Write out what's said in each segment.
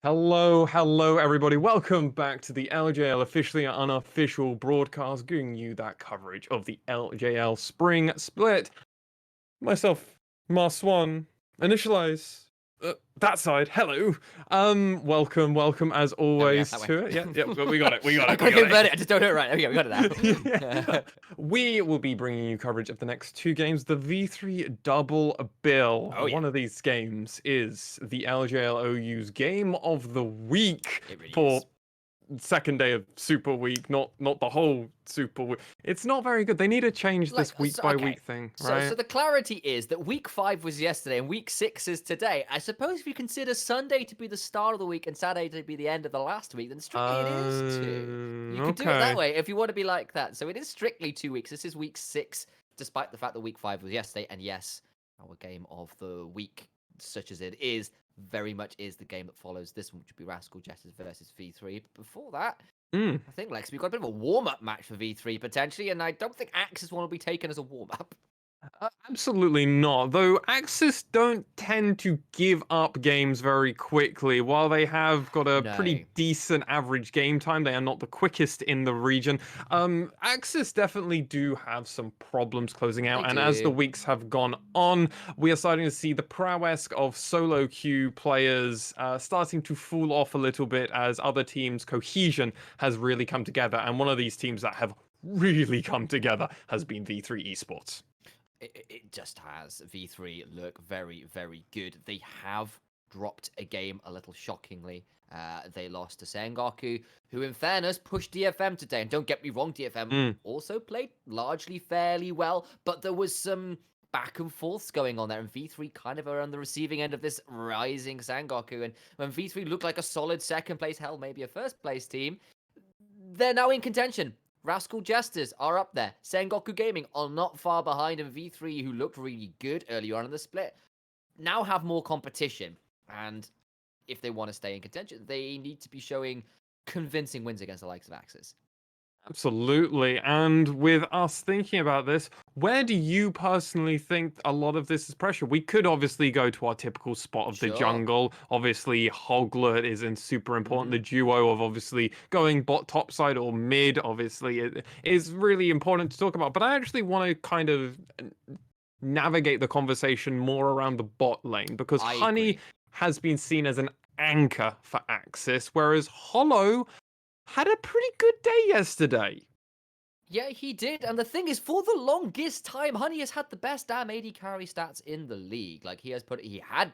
Hello, everybody. Welcome back to the LJL officially unofficial broadcast, giving you that coverage of the LJL Spring Split. Myself, Mars Swan, initialize that side. Hello. Welcome as There we go, always that way. to it. Yeah, we got it. I gotta convert it. I just don't know it right. Okay, we got it now. Yeah. We will be bringing you coverage of the next two games. The V3 double bill. Oh yeah, One of these games is the LJLOU's game of the week it really for is. second day of Super Week, not the whole Super Week. It's not very good. They need to change this week by week thing, right? So the clarity is that week 5 was yesterday and week 6 is today. I suppose if you consider Sunday to be the start of the week and Saturday to be the end of the last week, then strictly it is 2. You could do it that Okay. way if you want to be like that. So it is strictly 2 weeks. This is week 6, despite the fact that week 5 was yesterday. And yes, our game of the week, such as it is, very much is the game that follows this one, which would be Rascal Jesters versus V3. But before that, Mm. I think, Lex, we've got a bit of a warm-up match for V3, potentially, and I don't think AXZ one will be taken as a warm-up. Absolutely not. Though AXIZ don't tend to give up games very quickly. While they have got a No. pretty decent average game time, they are not the quickest in the region. AXIZ definitely do have some problems closing out. They And as the do. weeks have gone on, we are starting to see the prowess of solo queue players starting to fall off a little bit as other teams' cohesion has really come together. And one of these teams that have really come together has been V3 Esports. It just has. V3 look very, very good. They have dropped a game a little shockingly. They lost to Sengoku, who in fairness pushed DFM today. And don't get me wrong, DFM Mm. also played largely fairly well, but there was some back and forths going on there, and V3 kind of are on the receiving end of this rising Sengoku. And when V3 looked like a solid second place, hell, maybe a first place team, they're now in contention. Rascal Jesters are up there. Sengoku Gaming are not far behind, and V3, who looked really good early on in the split, now have more competition. And if they want to stay in contention, they need to be showing convincing wins against the likes of AXZ. Absolutely. And with us thinking about this, where do you personally think a lot of this is pressure? We could obviously go to our typical spot of the Sure. jungle. Obviously, Hoglet is in super important. Mm-hmm. The duo of obviously going bot top side or mid, obviously, it is really important to talk about. But I actually want to kind of navigate the conversation more around the bot lane because I Honey agree. has been seen as an anchor for Axis, whereas Hollow had a pretty good day yesterday. Yeah, he did. And the thing is, for the longest time, Honey has had the best damn AD carry stats in the league. Like, he had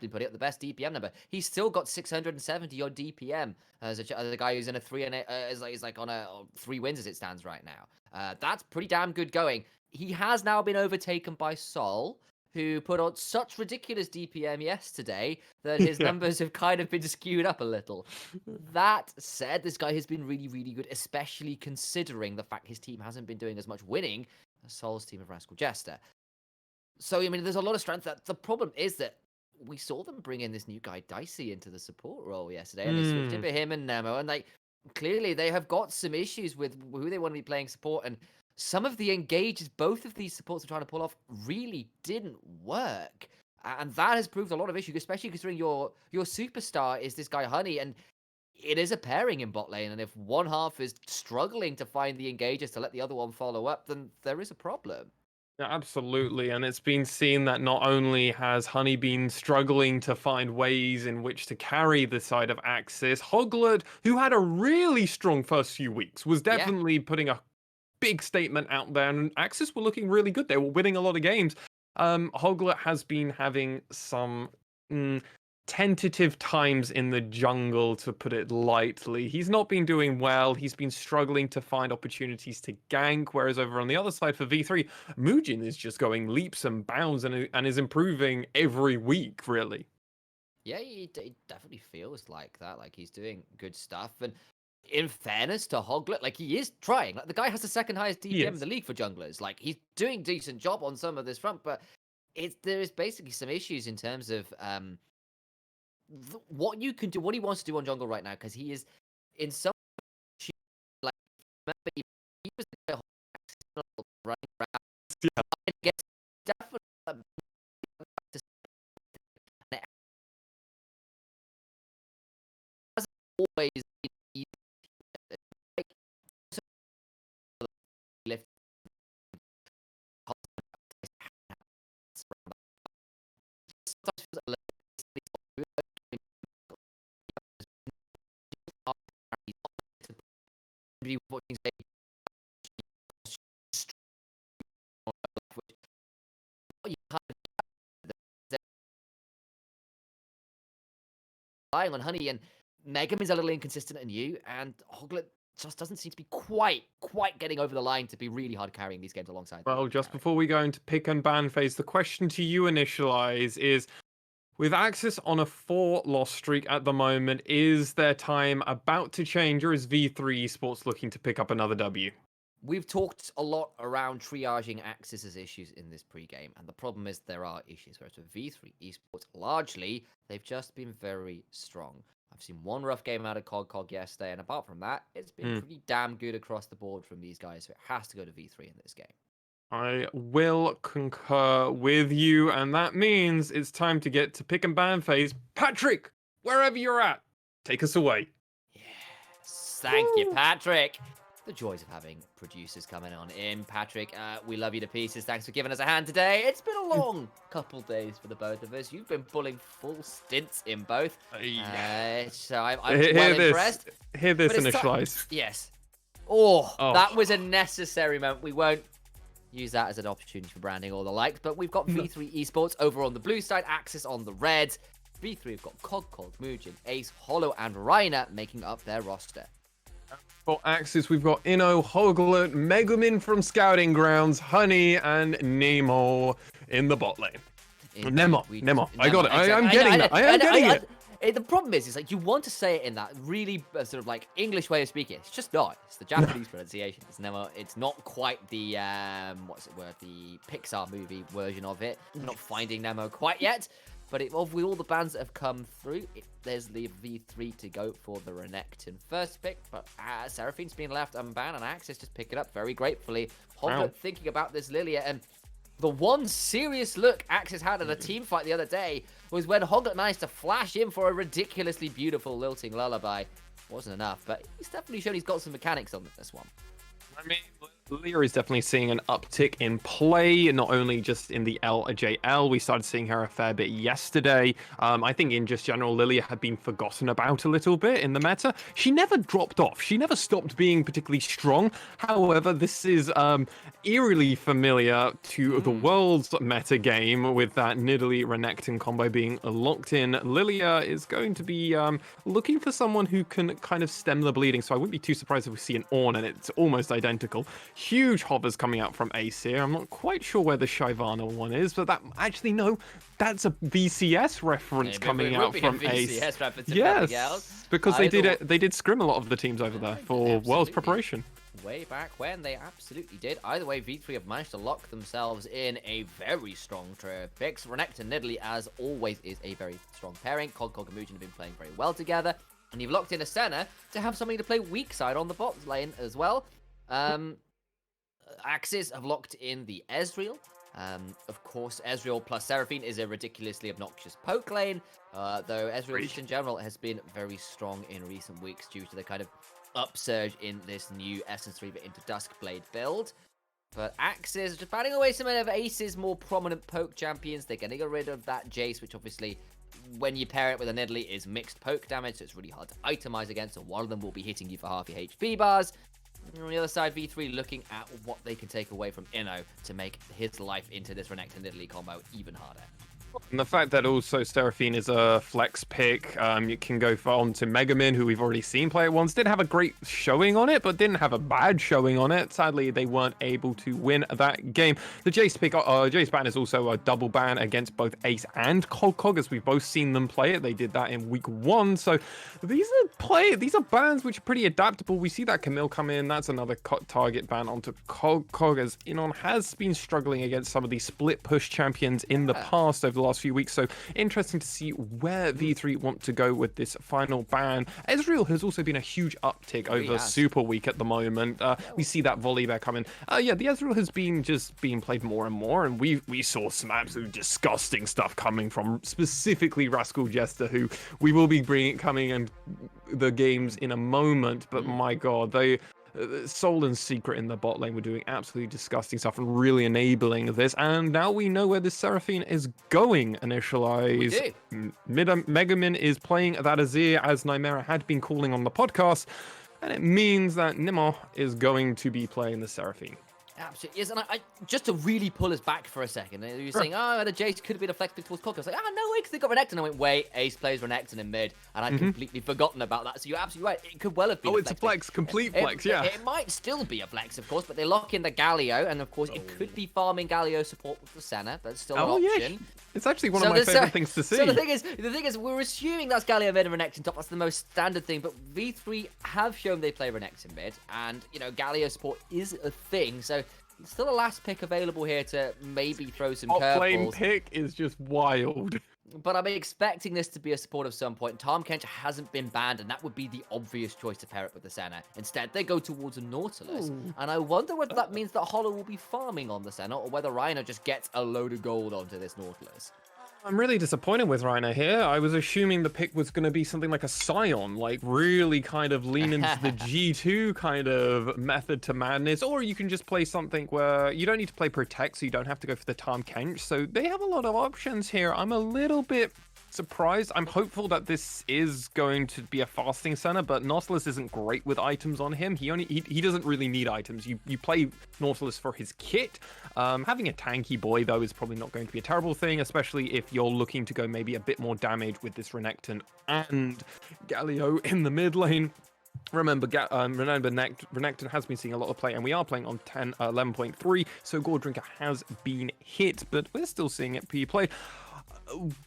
been putting up the best DPM number. He's still got 670 odd DPM as a guy who's in a 3 and is like on a 3 wins as it stands right now. That's pretty damn good going. He has now been overtaken by Sol, who put on such ridiculous DPM yesterday that his Yeah. numbers have kind of been skewed up a little. That said, this guy has been really, really good, especially considering the fact his team hasn't been doing as much winning as Sol's team of Rascal Jester. So, I mean, there's a lot of strength. That the problem is that we saw them bring in this new guy, Dicey, into the support role yesterday, and they switched it Mm. for him and Nemo, and like, clearly they have got some issues with who they want to be playing support, and some of the engages both of these supports are trying to pull off really didn't work. And that has proved a lot of issues, especially considering your superstar is this guy Honey, and it is a pairing in bot lane, and if one half is struggling to find the engages to let the other one follow up, then there is a problem. Yeah, absolutely. And it's been seen that not only has Honey been struggling to find ways in which to carry the side of Axis, Hoglet, who had a really strong first few weeks, was Yeah. definitely putting a big statement out there, and Axis were looking really good. They were winning a lot of games. Hoglet has been having some tentative times in the jungle, to put it lightly. He's not been doing well. He's been struggling to find opportunities to gank, whereas over on the other side for V3, Muujin is just going leaps and bounds and is improving every week, really. Yeah, it definitely feels like that. Like, he's doing good stuff. And in fairness to Hoglet, like, he is trying. Like, the guy has the second highest He DPM in is. the league for junglers. Like, he's doing decent job on some of this front, but there is basically some issues in terms of what you can do, what he wants to do on jungle right now, because he is in some like, remember he was the guy running around Yeah. against definitely always easy. Like, so lift sometimes feels a little bit watching say you kind of relying on Honey, and Megam is a little inconsistent in you, and Hoglet just doesn't seem to be quite getting over the line to be really hard carrying these games alongside. Well, just before we go into pick and ban phase, the question to you, Initialize, is with AXIZ on a 4-loss streak at the moment, is their time about to change, or is V3 Esports looking to pick up another W? We've talked a lot around triaging AXIZ's issues in this pregame, and the problem is there are issues. Whereas with V3 Esports, largely, they've just been very strong. I've seen one rough game out of COG yesterday, and apart from that, it's been pretty damn good across the board from these guys, so it has to go to V3 in this game. I will concur with you, and that means it's time to get to pick and ban phase. Patrick, wherever you're at, take us away. Yes, thank you, Patrick. The joys of having producers coming on in. Patrick, we love you to pieces. Thanks for giving us a hand today. It's been a long couple days for the both of us. You've been pulling full stints in both. So I'm well impressed. Hear this, Initialize. Yes. Oh, that was a necessary moment. We won't use that as an opportunity for branding or the likes, but we've got V3 Esports over on the blue side, AXIZ on the red. V3 have got COG, Mugen, Ace, Hollow, and Reiner making up their roster. For AXIZ, we've got Inno, Hoglet, Megumin from Scouting Grounds, Honey, and Nemo in the bot lane. Nemo. I got it. I am getting it. I am getting it. The problem is like you want to say it in that really sort of like English way of speaking. It's just not. It's the Japanese pronunciation. It's Nemo. It's not quite the the Pixar movie version of it. I'm not finding Nemo quite yet. But with all the bans that have come through, there's the V3 to go for the Renekton first pick. But Seraphine's been left unbanned, and AXIZ just pick it up very gratefully. Hoglet thinking about this Lilia, and the one serious look AXIZ had at a team fight the other day was when Hoglet managed to flash in for a ridiculously beautiful lilting lullaby. Wasn't enough, but he's definitely shown he's got some mechanics on this one. I mean, Lilia is definitely seeing an uptick in play, not only just in the LJL. We started seeing her a fair bit yesterday. I think in just general, Lilia had been forgotten about a little bit in the meta. She never dropped off. She never stopped being particularly strong. However, this is eerily familiar to the world's meta game with that Nidalee Renekton combo being locked in. Lilia is going to be looking for someone who can kind of stem the bleeding, so I wouldn't be too surprised if we see an Ornn and it's almost identical. Huge hovers coming out from Ace here. I'm not quite sure where the Shyvana one is, but that actually no, that's a VCS reference coming out from Ace. Yes, because they did scrim a lot of the teams over there for Worlds preparation. Way back when they absolutely did. Either way, V3 have managed to lock themselves in a very strong trio of picks. Renekton and Nidalee, as always, is a very strong pairing. COG and Mugen have been playing very well together. And you've locked in a Senna to have something to play weak side on the bot lane as well. AXIZ have locked in the Ezreal. Of course, Ezreal plus Seraphine is a ridiculously obnoxious poke lane, though Ezreal just in general has been very strong in recent weeks due to the kind of upsurge in this new Essence Reaver into Duskblade build. But AXIZ just batting away some of Ace's more prominent poke champions. They're getting rid of that Jace, which obviously, when you pair it with a Nidalee, is mixed poke damage, so it's really hard to itemize against, and one of them will be hitting you for half your HP bars. And on the other side, V3 looking at what they can take away from Inno to make his life into this Renekton Nidalee combo even harder. And the fact that also Seraphine is a flex pick, you can go on to Megumin, who we've already seen play it once. Didn't have a great showing on it, but didn't have a bad showing on it. Sadly, they weren't able to win that game. The Jace pick, Jace ban is also a double ban against both Ace and COG, as we've both seen them play it. They did that in week 1. So these are bans which are pretty adaptable. We see that Camille come in. That's another target ban onto COG, as Inon has been struggling against some of these split push champions in the past over the last few weeks, so interesting to see where V3 want to go with this final ban. Ezreal has also been a huge uptick over Super Week at the moment. We see that volley bear coming. Yeah, the Ezreal has been just being played more and more, and we saw some absolute disgusting stuff coming from specifically Rascal Jester, who we will be coming and the games in a moment, but my god, they Soul and Secret in the bot lane were doing absolutely disgusting stuff and really enabling this, and now we know where this Seraphine is going. Initialize. We do. Megamin is playing that Azir, as Nymera had been calling on the podcast, and it means that Nimmo is going to be playing the Seraphine. Absolutely is, and I just to really pull us back for a second, you're saying, oh, the Jace could have been a flex pick towards Coco. I was like, no way, because they got Renekton. I went, wait, Ace plays Renekton in mid, and I'd completely forgotten about that. So you're absolutely right. It could well have been. Oh, it's a flex, complete flex, yeah. It might still be a flex, of course, but they lock in the Galio, and of course, it could be farming Galio support with the Senna. That's still an option. Yeah. It's actually one of my favorite things to see. So the thing is, we're assuming that's Galio mid and Renekton top. That's the most standard thing. But V3 have shown they play Renekton mid, and Galio support is a thing. So still a last pick available here to maybe throw some curveballs. Top lane pick is just wild. But I'm expecting this to be a support of some point. Tahm Kench hasn't been banned, and that would be the obvious choice to pair it with the Senna. Instead, they go towards a Nautilus. And I wonder whether that means that Hollow will be farming on the Senna, or whether Rhino just gets a load of gold onto this Nautilus. I'm really disappointed with Rhino here. I was assuming the pick was going to be something like a Scion, like really kind of lean into the G2 kind of method to madness, or you can just play something where you don't need to play Protect, so you don't have to go for the Tahm Kench. So they have a lot of options here. I'm a little bit surprised. I'm hopeful that this is going to be a fasting center, but Nautilus isn't great with items on him. He doesn't really need items. You play Nautilus for his kit. Having a tanky boy though is probably not going to be a terrible thing, especially if you're looking to go maybe a bit more damage with this Renekton and Galio in the mid lane. Remember, Renekton has been seeing a lot of play, and we are playing on 11.3, so Gore Drinker has been hit, but we're still seeing it play.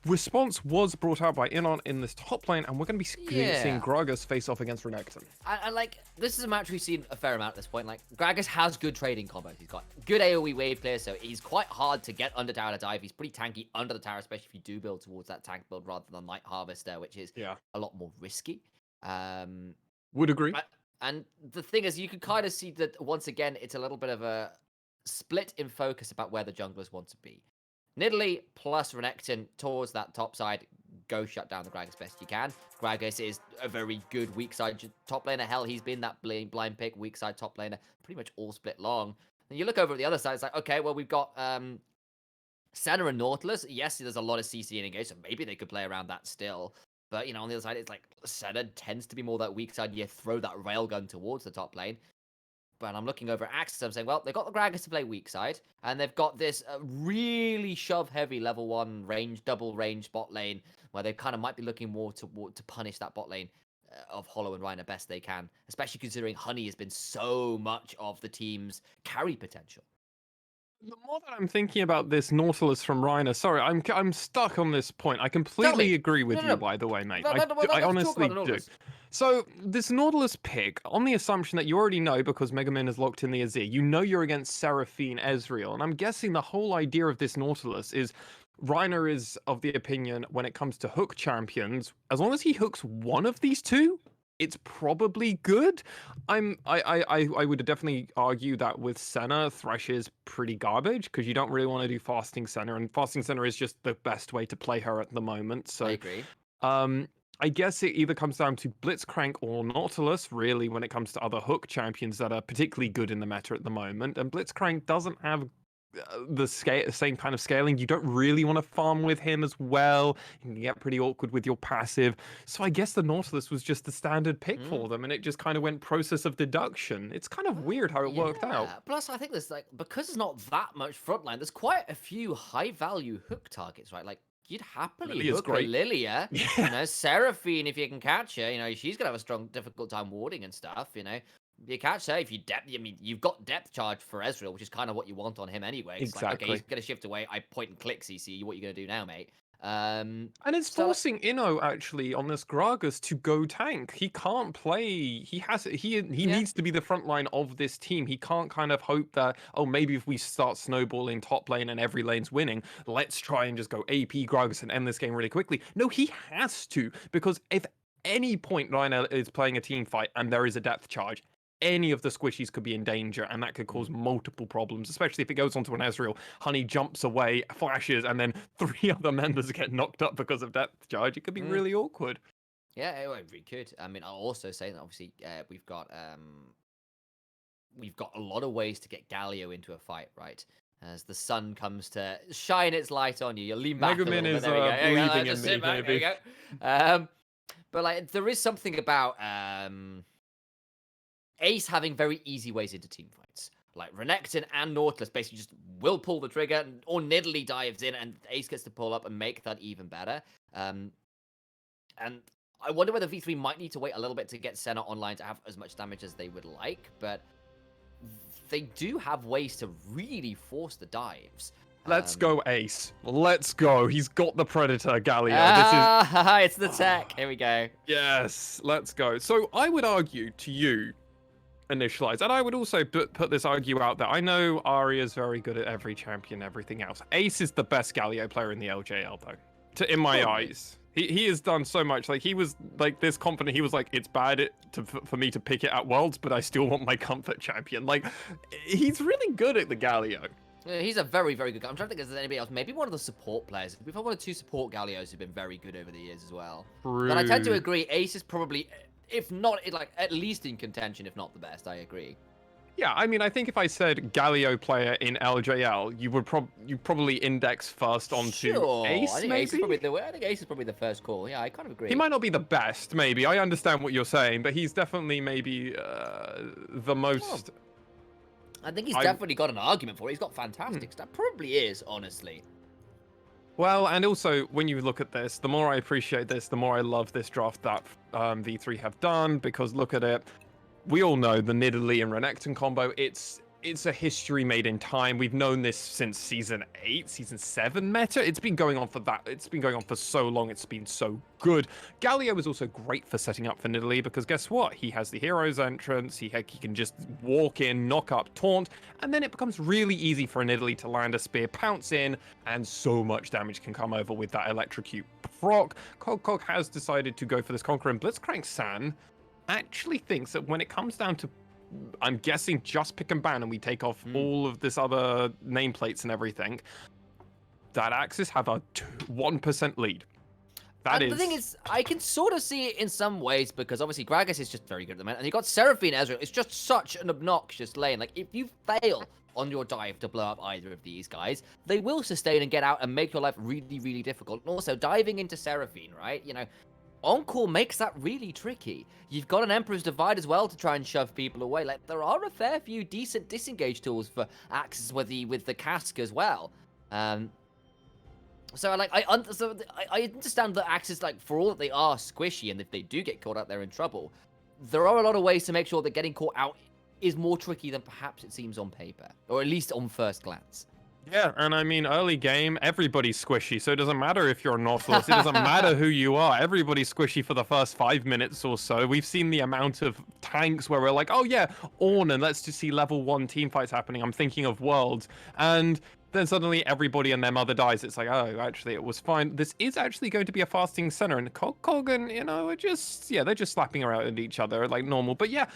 Response was brought out by Inon in this top lane, and we're going to be seeing Gragas face off against Renekton. And like, this is a match we've seen a fair amount at this point. Like, Gragas has good trading combos. He's got good AoE wave clear, so he's quite hard to get under tower to dive. He's pretty tanky under the tower, especially if you do build towards that tank build rather than Light Harvester, which is a lot more risky. Would agree. And the thing is, you can kind of see that, once again, it's a little bit of a split in focus about where the junglers want to be. Nidalee plus Renekton towards that top side. Go shut down the Gragas best you can. Gragas is a very good weak side top laner. Hell, he's been that blind pick, weak side top laner, pretty much all split long. And you look over at the other side, it's like, okay, well, we've got Senna and Nautilus. Yes, there's a lot of CC in engage, so maybe they could play around that still. But, on the other side, it's like Senna tends to be more that weak side. You throw that railgun towards the top lane. But I'm looking over at AXZ, I'm saying, well, they've got the Gragas to play weak side, and they've got this really shove-heavy level 1 range, double range bot lane, where they kind of might be looking more to punish that bot lane of Hollow and Rhino best they can, especially considering Honey has been so much of the team's carry potential. The more that I'm thinking about this Nautilus from Rhino, sorry, I'm stuck on this point. I completely agree with you, by the way, mate. I honestly do. So this Nautilus pick, on the assumption that you already know, because Mega Man has locked in the Azir, you know you're against Seraphine Ezreal, and I'm guessing the whole idea of this Nautilus is Rhino is of the opinion when it comes to hook champions, as long as he hooks one of these two, it's probably good. I would definitely argue that with Senna, Thresh is pretty garbage because you don't really want to do Fasting Senna, and Fasting Senna is just the best way to play her at the moment. So I agree. I guess it either comes down to Blitzcrank or Nautilus, really, when it comes to other hook champions that are particularly good in the meta at the moment. And Blitzcrank doesn't have the same kind of scaling. You don't really want to farm with him as well. You can get pretty awkward with your passive. So I guess the Nautilus was just the standard pick for them, and it just kind of went process of deduction. It's kind of weird how it worked out. Plus, I think there's because there's not that much frontline, there's quite a few high-value hook targets, right? Like, you'd happily hook a Lilia. Seraphine, if you can catch her, she's going to have a strong, difficult time warding and stuff, You catch her, if you you've got depth charge for Ezreal, which is kind of what you want on him anyway. It's exactly. Like, okay, he's going to shift away. I point and click CC. What are you going to do now, mate? And it's forcing Inno actually on this Gragas to go tank. He can't play. He needs to be the front line of this team. He can't kind of hope that, oh, maybe if we start snowballing top lane and every lane's winning, let's try and just go AP Gragas and end this game really quickly. No, he has to, because if any point Rhino is playing a team fight and there is a depth charge, any of the squishies could be in danger, and that could cause multiple problems, especially if it goes onto an Ezreal. Honey jumps away, flashes, and then 3 other members get knocked up because of depth charge. It could be really awkward. Yeah, we could. I mean, I'll also say that obviously we've got a lot of ways to get Galio into a fight, right? As the sun comes to shine its light on you, you lean back a Megamin little bit. is There we go. There you go. believing in Just me, sit back. There you maybe. go. But like, there is something about Ace having very easy ways into team fights. Like Renekton and Nautilus basically just will pull the trigger, or Nidalee dives in, and Ace gets to pull up and make that even better. And I wonder whether V3 might need to wait a little bit to get Senna online to have as much damage as they would like, but they do have ways to really force the dives. Let's go, Ace. Let's go. He's got the Predator, Galio. It's the tech. Here we go. Yes, let's go. So I would argue to you, Initialize, and I would also put this argue out there. I know Ari is very good at every champion, everything else. Ace is the best Galio player in the LJL, though, in my eyes. He has done so much. Like, he was like this confident. He was like, it's bad for me to pick it at Worlds, but I still want my comfort champion. Like, he's really good at the Galio. Yeah, he's a very, very good guy. I'm trying to think if there's anybody else. Maybe one of the support players. We've had one or two support Galios who've been very good over the years as well. True. But I tend to agree, Ace is probably, if not, like, at least in contention, if not the best. I agree. Yeah, I mean, I think if I said Galio player in LJL, you would probably index first onto Ace, I think maybe? Ace is probably I think Ace is probably the first call. Yeah, I kind of agree. He might not be the best, maybe. I understand what you're saying, but he's definitely maybe the most... I think he's definitely got an argument for it. He's got fantastic stuff. Probably is, honestly. Well, and also, when you look at this, the more I appreciate this, the more I love this draft that V3 have done, because look at it. We all know the Nidalee and Renekton combo. It's a history made in time. We've known this since season 8, season 7 meta. It's been going on for that. It's been going on for so long. It's been so good. Galio is also great for setting up for Nidalee because guess what? He has the hero's entrance. He can just walk in, knock up, taunt, and then it becomes really easy for a Nidalee to land a spear, pounce in, and so much damage can come over with that electrocute proc. Cog has decided to go for this Conqueror, and Blitzcrank San actually thinks that when it comes down to, I'm guessing, just pick and ban and we take off all of this other nameplates and everything, that AXIZ have a 1% lead. The thing is, I can sort of see it in some ways because obviously Gragas is just very good at the moment, and you got Seraphine Ezreal. It's just such an obnoxious lane. Like, if you fail on your dive to blow up either of these guys, they will sustain and get out and make your life really, really difficult. And also, diving into Seraphine, right? You know, on-call makes that really tricky. You've got an Emperor's Divide as well to try and shove people away. Like, there are a fair few decent disengage tools for AXIZ with the cask as well. So like I understand that AXIZ, like, for all that they are squishy, and if they do get caught out, they're in trouble. There are a lot of ways to make sure that getting caught out is more tricky than perhaps it seems on paper, or at least on first glance. Yeah, and I mean, early game, everybody's squishy, so it doesn't matter if you're Nautilus, it doesn't matter who you are, everybody's squishy for the first 5 minutes or so. We've seen the amount of tanks where we're like, oh yeah, Ornn, and let's just see level 1 team fights happening. I'm thinking of Worlds, and then suddenly everybody and their mother dies. It's like, oh, actually, it was fine. This is actually going to be a fasting center, and Cog and, you know, are just, yeah, they're just slapping around at each other like normal. But yeah,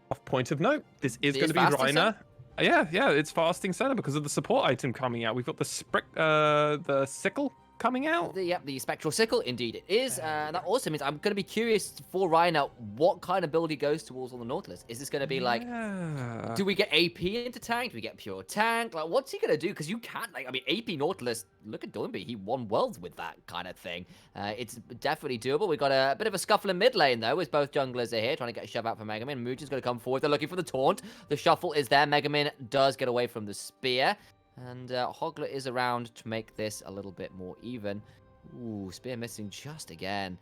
off point of note, this is going to be Reiner. Yeah, it's fasting center because of the support item coming out. We've got the sickle coming out. The spectral sickle, indeed it is. That also means I'm going to be curious for Reiner what kind of build he goes towards on the Nautilus. Is this going to be like, do we get AP into tank? Do we get pure tank? Like, what's he going to do? Because you can't, like, I mean, AP Nautilus, look at Doinby. He won Worlds with that kind of thing. It's definitely doable. We've got a bit of a scuffle in mid lane, though, as both junglers are here trying to get a shove out for Megamin. Muujin's going to come forward. They're looking for the taunt. The shuffle is there. Megamin does get away from the spear. And Hoglet is around to make this a little bit more even. Ooh, spear missing just again.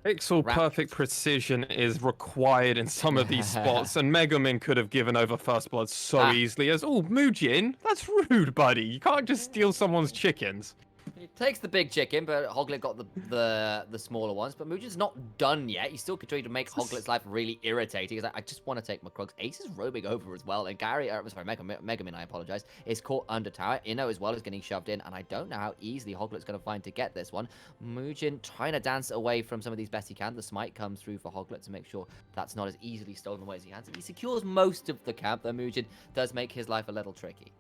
Pixel perfect precision is required in some of these spots, and Megamin could have given over first blood so easily as, oh, Muujin, that's rude, buddy. You can't just steal someone's chickens. He takes the big chicken, but Hoglet got the smaller ones. But Muujin's not done yet. He's still continuing to make Hoglet's life really irritating. He's like, I just want to take my Krugs. Ace is roaming over as well. And Megamin, I apologize, is caught under tower. Inno as well is getting shoved in. And I don't know how easily Hoglet's going to find to get this one. Muujin trying to dance away from some of these best he can. The smite comes through for Hoglet to make sure that's not as easily stolen away as he can. So he secures most of the camp, though Muujin does make his life a little tricky.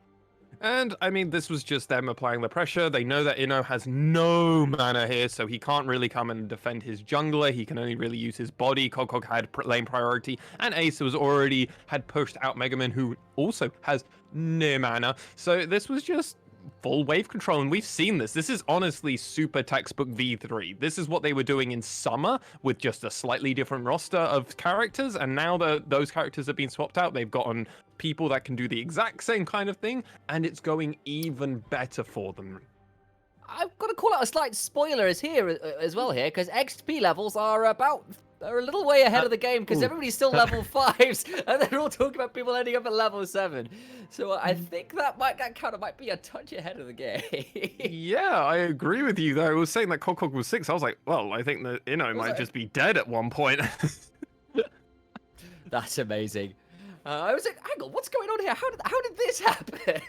And I mean, this was just them applying the pressure. They know that Inno has no mana here, so he can't really come and defend his jungler. He can only really use his body. Kog'Kog had lane priority, and Ace was already had pushed out Megaman, who also has no mana. So this was just full wave control, and we've seen this. This is honestly super textbook V3. This is what they were doing in summer with just a slightly different roster of characters, and now that those characters have been swapped out, they've gotten people that can do the exact same kind of thing, and it's going even better for them. I've got to call out a slight spoiler as well here, because XP levels are a little way ahead of the game, because everybody's still level 5s, and they're all talking about people ending up at level 7. So I think that counter might be a touch ahead of the game. Yeah, I agree with you, though. I was saying that Kog'Kog was 6. I was like, well, I think that Inno might just be dead at one point. That's amazing. I was like, hang on, what's going on here? How did this happen?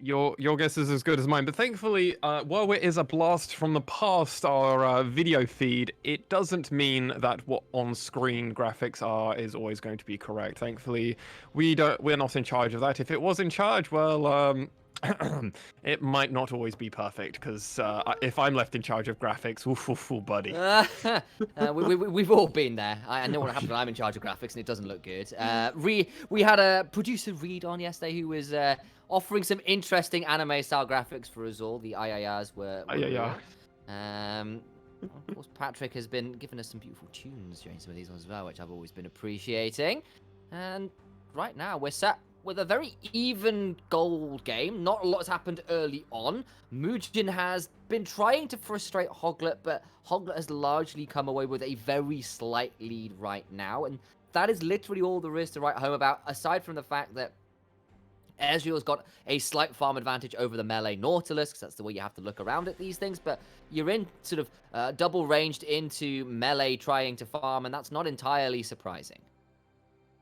Your guess is as good as mine, but thankfully, while it is a blast from the past, our video feed, it doesn't mean that what on-screen graphics are is always going to be correct. Thankfully, we're not in charge of that. If it was in charge, well, it might not always be perfect, because if I'm left in charge of graphics, buddy. We've all been there. I know what happens when I'm in charge of graphics and it doesn't look good. We had a producer Reed on yesterday who was offering some interesting anime-style graphics for us all. The IIRs were of course, Patrick has been giving us some beautiful tunes during some of these ones as well, which I've always been appreciating. And right now, we're set with a very even gold game. Not a lot has happened early on. Muujin has been trying to frustrate Hoglet, but Hoglet has largely come away with a very slight lead right now. And that is literally all there is to write home about, aside from the fact that Ezreal's got a slight farm advantage over the melee Nautilus, because that's the way you have to look around at these things, but you're in sort of double ranged into melee trying to farm, and that's not entirely surprising.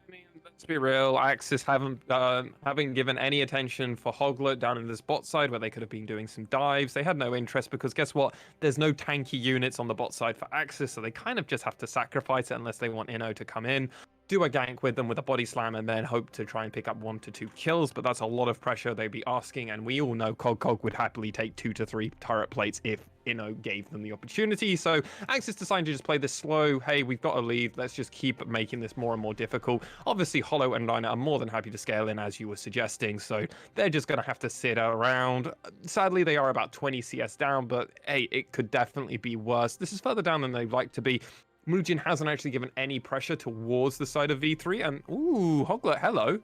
I mean, let's be real, AXIZ haven't given any attention for Hoglet down in this bot side where they could have been doing some dives. They had no interest because guess what? There's no tanky units on the bot side for AXIZ, so they kind of just have to sacrifice it unless they want Inno to come in, do a gank with them with a body slam, and then hope to try and pick up 1 to 2 kills, but that's a lot of pressure they'd be asking, and we all know Kog'Kog would happily take 2 to 3 turret plates if Inno gave them the opportunity. So AXIZ decided to just play this slow, hey, we've got a lead, let's just keep making this more and more difficult. Obviously, Hollow and Lina are more than happy to scale in, as you were suggesting, so they're just going to have to sit around. Sadly, they are about 20 CS down, but hey, it could definitely be worse. This is further down than they'd like to be. Muujin hasn't actually given any pressure towards the side of V3, and ooh, Hoglet, hello.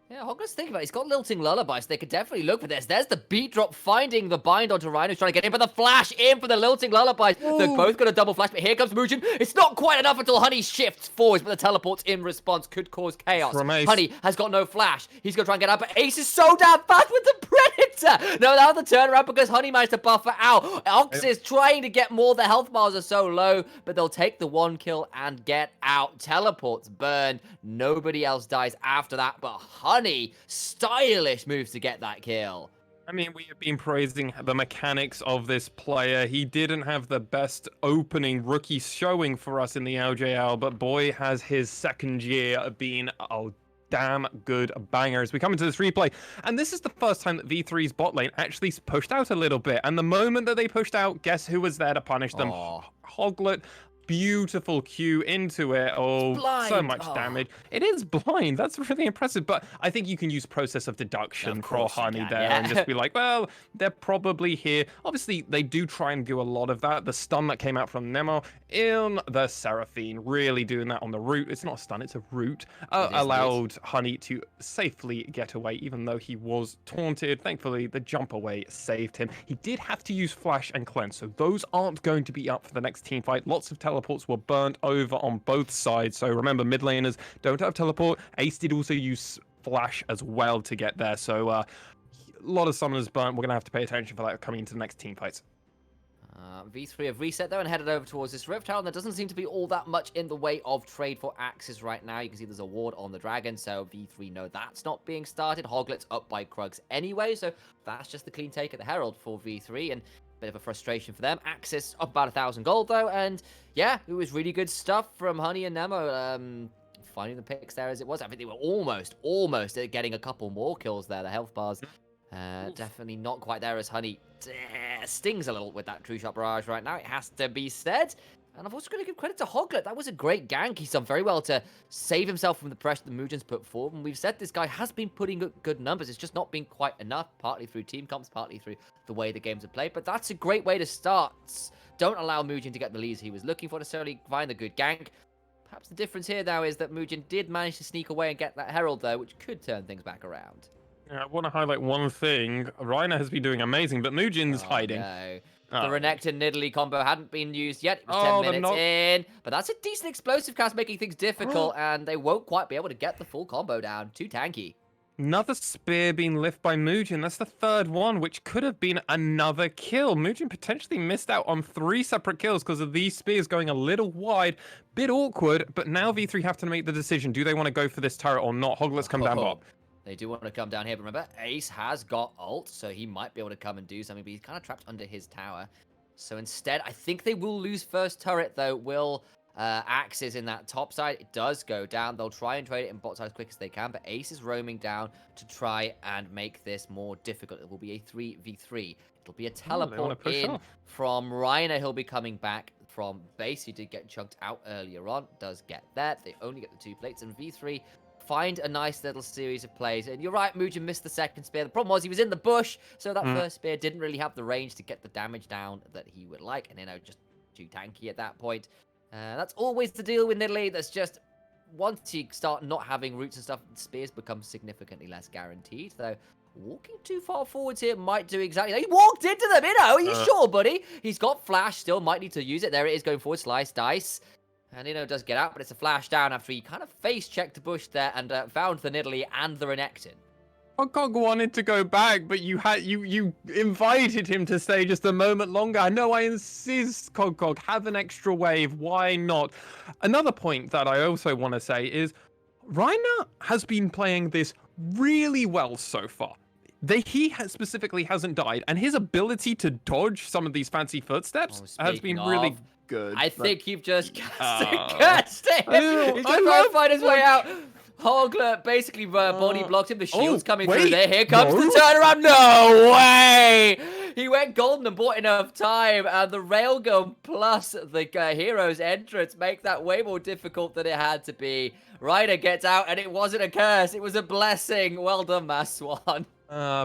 Yeah, Hoglet's thinking about it. He's got Lilting Lullaby, so they could definitely look for this. There's the beat drop finding the bind onto Ryan, who's trying to get in, but the flash in for the Lilting Lullabies. Ooh. They're both got a double flash, but here comes Muujin. It's not quite enough until Honey shifts forwards, but the teleports in response could cause chaos. Honey has got no flash. He's going to try and get out, but Ace is so damn fast with the Predator. No, now the turnaround because Honey managed to buffer out. Ox is trying to get more. The health bars are so low, but they'll take the 1 kill and get out. Teleports burned. Nobody else dies after that, but Honey, stylish moves to get that kill. I mean, we have been praising the mechanics of this player. He didn't have the best opening rookie showing for us in the LJL, but boy, has his second year been damn good bangers. We come into this replay, and this is the first time that V3's bot lane actually pushed out a little bit. And the moment that they pushed out, guess who was there to punish them? Hoglet. Beautiful Q into it. Oh, so much damage. It is blind. That's really impressive. But I think you can use process of deduction for Honey there and just be like, well, they're probably here. Obviously, they do try and do a lot of that. The stun that came out from Nemo in the Seraphine, really doing that on the root. It's not a stun, it's a root. Allowed Honey to safely get away, even though he was taunted. Thankfully, the jump away saved him. He did have to use Flash and Cleanse, so those aren't going to be up for the next team fight. Lots of teleports were burnt over on both sides. So remember, mid laners don't have teleport. Ace did also use Flash as well to get there. So a lot of summoners burnt. We're going to have to pay attention for that coming into the next team fights. V3 have reset though and headed over towards this Rift Tower. There doesn't seem to be all that much in the way of trade for AXIZ right now. You can see there's a ward on the dragon, so V3 know that's not being started. Hoglet's up by Krugs anyway, so that's just the clean take at the Herald for V3, and bit of a frustration for them. AXIZ up about 1,000 gold though, and yeah, it was really good stuff from Honey and Nemo. finding the picks there as it was. I think they were almost at getting a couple more kills there. The health bars definitely not quite there as Honey stings a little with that True Shot Barrage right now. It has to be said. And I've also got to give credit to Hoglet. That was a great gank. He's done very well to save himself from the pressure that Mugen's put forward. And we've said this guy has been putting good numbers. It's just not been quite enough, partly through team comps, partly through the way the games are played. But that's a great way to start. Don't allow Mugen to get the leads he was looking for necessarily. Find the good gank. Perhaps the difference here, though, is that Mugen did manage to sneak away and get that Herald, though, which could turn things back around. I want to highlight one thing. Reiner has been doing amazing, but Mugen's hiding. No. The Renekton Nidalee combo hadn't been used yet. It was 10 minutes in. But that's a decent explosive cast, making things difficult, and they won't quite be able to get the full combo down. Too tanky. Another spear being lifted by Mugen. That's the third one, which could have been another kill. Mugen potentially missed out on 3 separate kills because of these spears going a little wide. Bit awkward, but now V3 have to make the decision. Do they want to go for this turret or not? Hoglet's come down bot. They do want to come down here, but remember, Ace has got ult, so he might be able to come and do something, but he's kind of trapped under his tower. So instead, I think they will lose first turret, though. Will AXIZ in that top side. It does go down. They'll try and trade it in bot side as quick as they can, but Ace is roaming down to try and make this more difficult. It will be a 3v3. It'll be a teleport in from Reiner. He'll be coming back from base. He did get chunked out earlier on. Does get that. They only get the 2 plates, and V3 find a nice little series of plays. And you're right, Mugen missed the second spear. The problem was he was in the bush, so that first spear didn't really have the range to get the damage down that he would like. And, just too tanky at that point. That's always the deal with Nidalee. That's just, once you start not having roots and stuff, spears become significantly less guaranteed. Though, walking too far forwards here might do exactly that. He walked into them, are you sure, buddy? He's got flash, still might need to use it. There it is, going forward, slice, dice. And does get out, but it's a flash down after he kind of face-checked the bush there and found the Nidalee and the Renekton. Hogcog wanted to go back, but you invited him to stay just a moment longer. No, I insist, Hogcog, have an extra wave. Why not? Another point that I also want to say is Reiner has been playing this really well so far. He specifically hasn't died, and his ability to dodge some of these fancy footsteps has been really good. I think you've just cast it. He's just trying to find his way out. Hoglet basically body blocked him. The shield's coming through there. Here comes the turnaround. No way! He went golden and bought enough time. And the railgun plus the hero's entrance make that way more difficult than it had to be. Reiner gets out, and it wasn't a curse. It was a blessing. Well done, Maswan.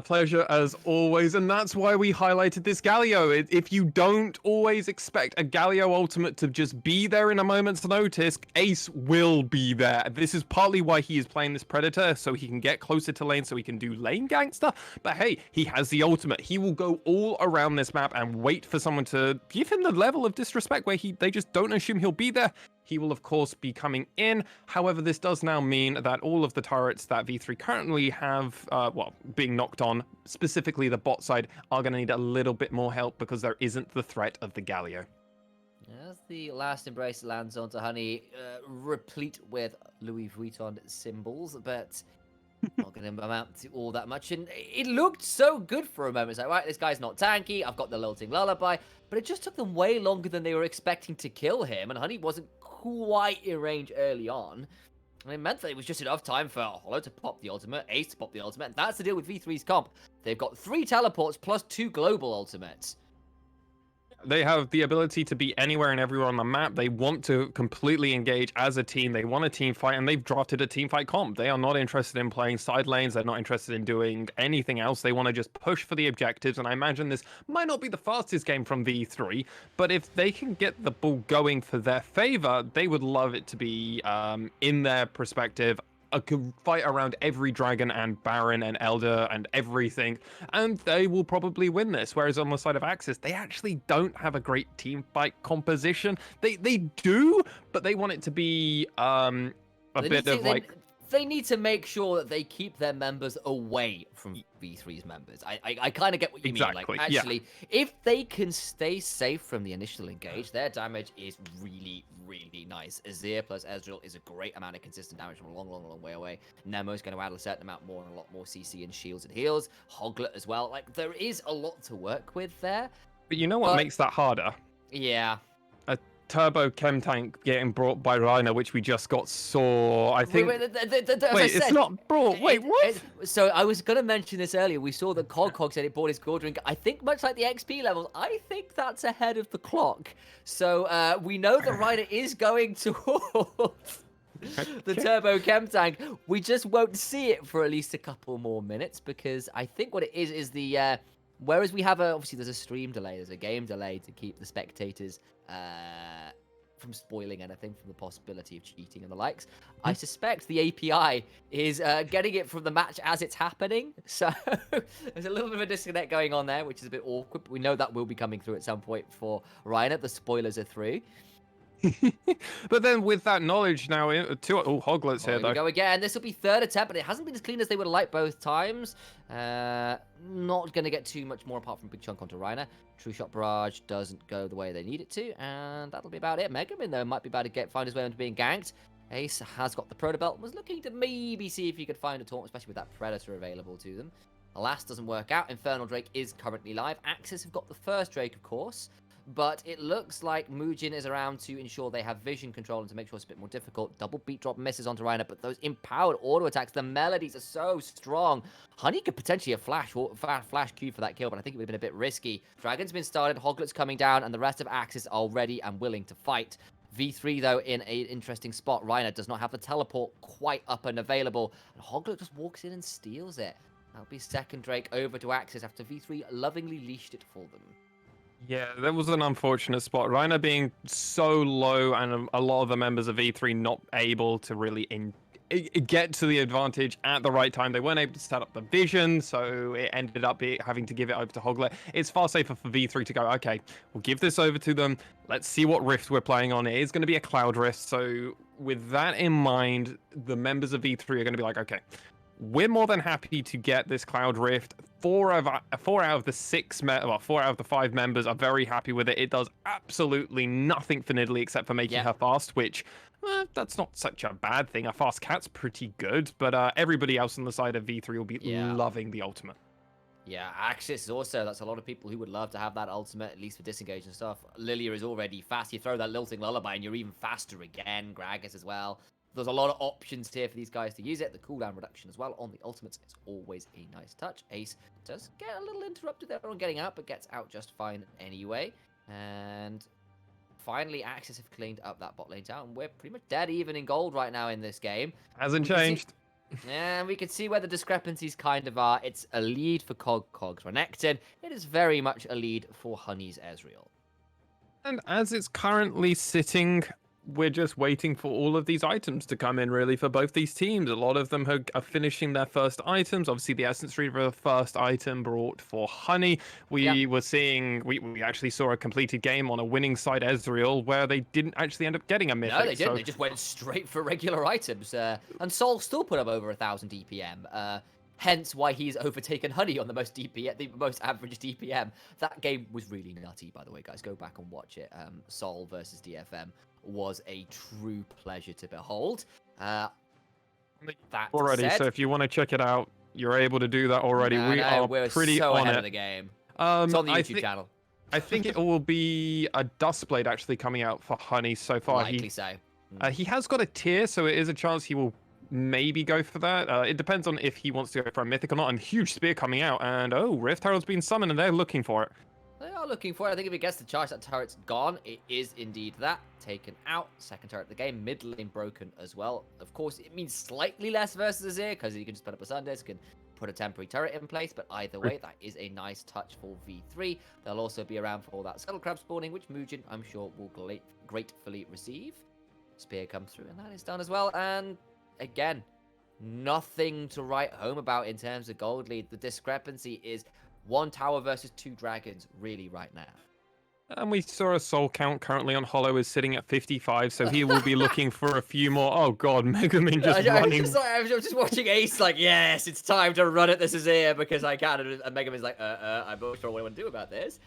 Pleasure as always, and that's why we highlighted this Galio. If you don't always expect a Galio ultimate to just be there in a moment's notice, Ace will be there. This is partly why he is playing this Predator, so he can get closer to lane, so he can do lane gank stuff. But hey, he has the ultimate. He will go all around this map and wait for someone to give him the level of disrespect where they just don't assume he'll be there. He will, of course, be coming in. However, this does now mean that all of the turrets that V3 currently have, being knocked on, specifically the bot side, are going to need a little bit more help because there isn't the threat of the Galio. As the last embrace lands onto Honey, replete with Louis Vuitton symbols, but not going to amount to all that much. And it looked so good for a moment. It's like, right, this guy's not tanky. I've got the lilting lullaby. But it just took them way longer than they were expecting to kill him. And Honey wasn't quite in range early on. And it meant that it was just enough time for Hollow to pop the ultimate, Ace to pop the ultimate. And that's the deal with V3's comp. They've got 3 teleports plus 2 global ultimates. They have the ability to be anywhere and everywhere on the map. They want to completely engage as a team. They want a team fight, and they've drafted a team fight comp. They are not interested in playing side lanes. They're not interested in doing anything else. They want to just push for the objectives, and I imagine this might not be the fastest game from V3, but if they can get the ball going for their favor, they would love it to be, in their perspective, a fight around every dragon and baron and elder and everything, and they will probably win this. Whereas on the side of AXZ, they actually don't have a great team fight composition. They do, but they want it to be they need to make sure that they keep their members away from V3's members. I kind of get what you mean. Like, actually, if they can stay safe from the initial engage, their damage is really, really nice. Azir plus Ezreal is a great amount of consistent damage from a long, long, long way away. Nemo's going to add a certain amount more and a lot more CC and shields and heals. Hoglet as well. Like, there is a lot to work with there. But you know what makes that harder? Yeah. turbo chem tank getting brought by Reiner, which we just saw. I think. Wait, as I Wait, it's said, not brought. Wait, what? So I was going to mention this earlier. We saw that Cog said it bought his core drink. I think much like the XP levels, I think that's ahead of the clock. So we know that Reiner is going towards the turbo chem tank. We just won't see it for at least a couple more minutes, because I think what it is the whereas we have obviously there's a stream delay, there's a game delay to keep the spectators from spoiling anything, from the possibility of cheating and the likes. I suspect the API is getting it from the match as it's happening. So there's a little bit of a disconnect going on there, which is a bit awkward. But we know that will be coming through at some point for Reiner. The spoilers are through. But then with that knowledge now, Hoglet's here, Here we though. go again. This will be third attempt, but it hasn't been as clean as they would have liked both times. Not going to get too much more apart from big chunk onto Reiner. True Shot Barrage doesn't go the way they need it to, and that'll be about it. Megamin, though, might be about to find his way into being ganked. Ace has got the Proto Belt, was looking to maybe see if he could find a taunt, especially with that Predator available to them. Alas, doesn't work out. Infernal Drake is currently live. AXIZ have got the first Drake, of course. But it looks like Muujin is around to ensure they have vision control and to make sure it's a bit more difficult. Double beat drop misses onto Reiner, but those empowered auto attacks, the melodies are so strong. Honey could potentially have flash Q for that kill, but I think it would have been a bit risky. Dragon's been started, Hoglet's coming down, and the rest of AXIZ are ready and willing to fight. V3, though, in an interesting spot. Reiner does not have the teleport quite up and available, and Hoglet just walks in and steals it. That'll be second Drake over to AXIZ after V3 lovingly leashed it for them. Yeah, that was an unfortunate spot. Reiner being so low, and a lot of the members of E3 not able to really get to the advantage at the right time. They weren't able to set up the vision, so it ended up having to give it over to Hoglet. It's far safer for V3 to go, okay, we'll give this over to them. Let's see what rift we're playing on. It is going to be a cloud rift, so with that in mind, the members of V3 are going to be like, okay, we're more than happy to get this cloud rift. Four out of the 5 members are very happy with it. It does absolutely nothing for Nidalee except for making her fast, which that's not such a bad thing. A fast cat's pretty good, but everybody else on the side of V3 will be loving the ultimate. Yeah, AXIZ also, that's a lot of people who would love to have that ultimate, at least for disengage and stuff. Lilia is already fast. You throw that lilting lullaby and you're even faster again. Gragas as well. There's a lot of options here for these guys to use it. The cooldown reduction as well on the ultimates is always a nice touch. Ace does get a little interrupted there on getting out, but gets out just fine anyway. And finally, AXIZ have cleaned up that bot lane town. We're pretty much dead even in gold right now in this game. Hasn't changed. And we can see where the discrepancies kind of are. It's a lead for Cogs Renekton. It is very much a lead for Honey's Ezreal. And as it's currently sitting, we're just waiting for all of these items to come in, really, for both these teams. A lot of them are finishing their first items. Obviously, the Essence Reaver first item brought for Honey. We were seeing, we actually saw a completed game on a winning side Ezreal where they didn't actually end up getting a mythic. No, they didn't. They just went straight for regular items. And Sol still put up over 1,000 DPM. Hence why he's overtaken Honey on the most average DPM. That game was really nutty, by the way, guys. Go back and watch it. Sol versus DFM was a true pleasure to behold. That already, said, so if you want to check it out, you're able to do that already. We're pretty so on ahead it. of the game. It's on the YouTube channel. I think it will be a Dustblade actually coming out for Honey so far. Likely so. He has got a tier, so it is a chance he will maybe go for that. It depends on if he wants to go for a mythic or not. And huge spear coming out, and Rift Herald's been summoned, and they're looking for it. They are looking for it. I think if it gets the charge, that turret's gone. It is indeed that. Taken out. Second turret of the game. Mid lane broken as well. Of course, it means slightly less versus Azir, because you can just put up a Sundisk and put a temporary turret in place. But either way, that is a nice touch for V3. They'll also be around for all that Scuttle Crab spawning, which Muujin, I'm sure, will gratefully receive. Spear comes through, and that is done as well. And again, nothing to write home about in terms of gold lead. The discrepancy is 1 tower versus 2 dragons, really, right now. And we saw a soul count currently on Hollow is sitting at 55, so he will be looking for a few more. Oh god, Megamin just running. I was just watching Ace like, yes, it's time to run it. This is here because I can. And Megamin's like, I'm not sure what I want to do about this.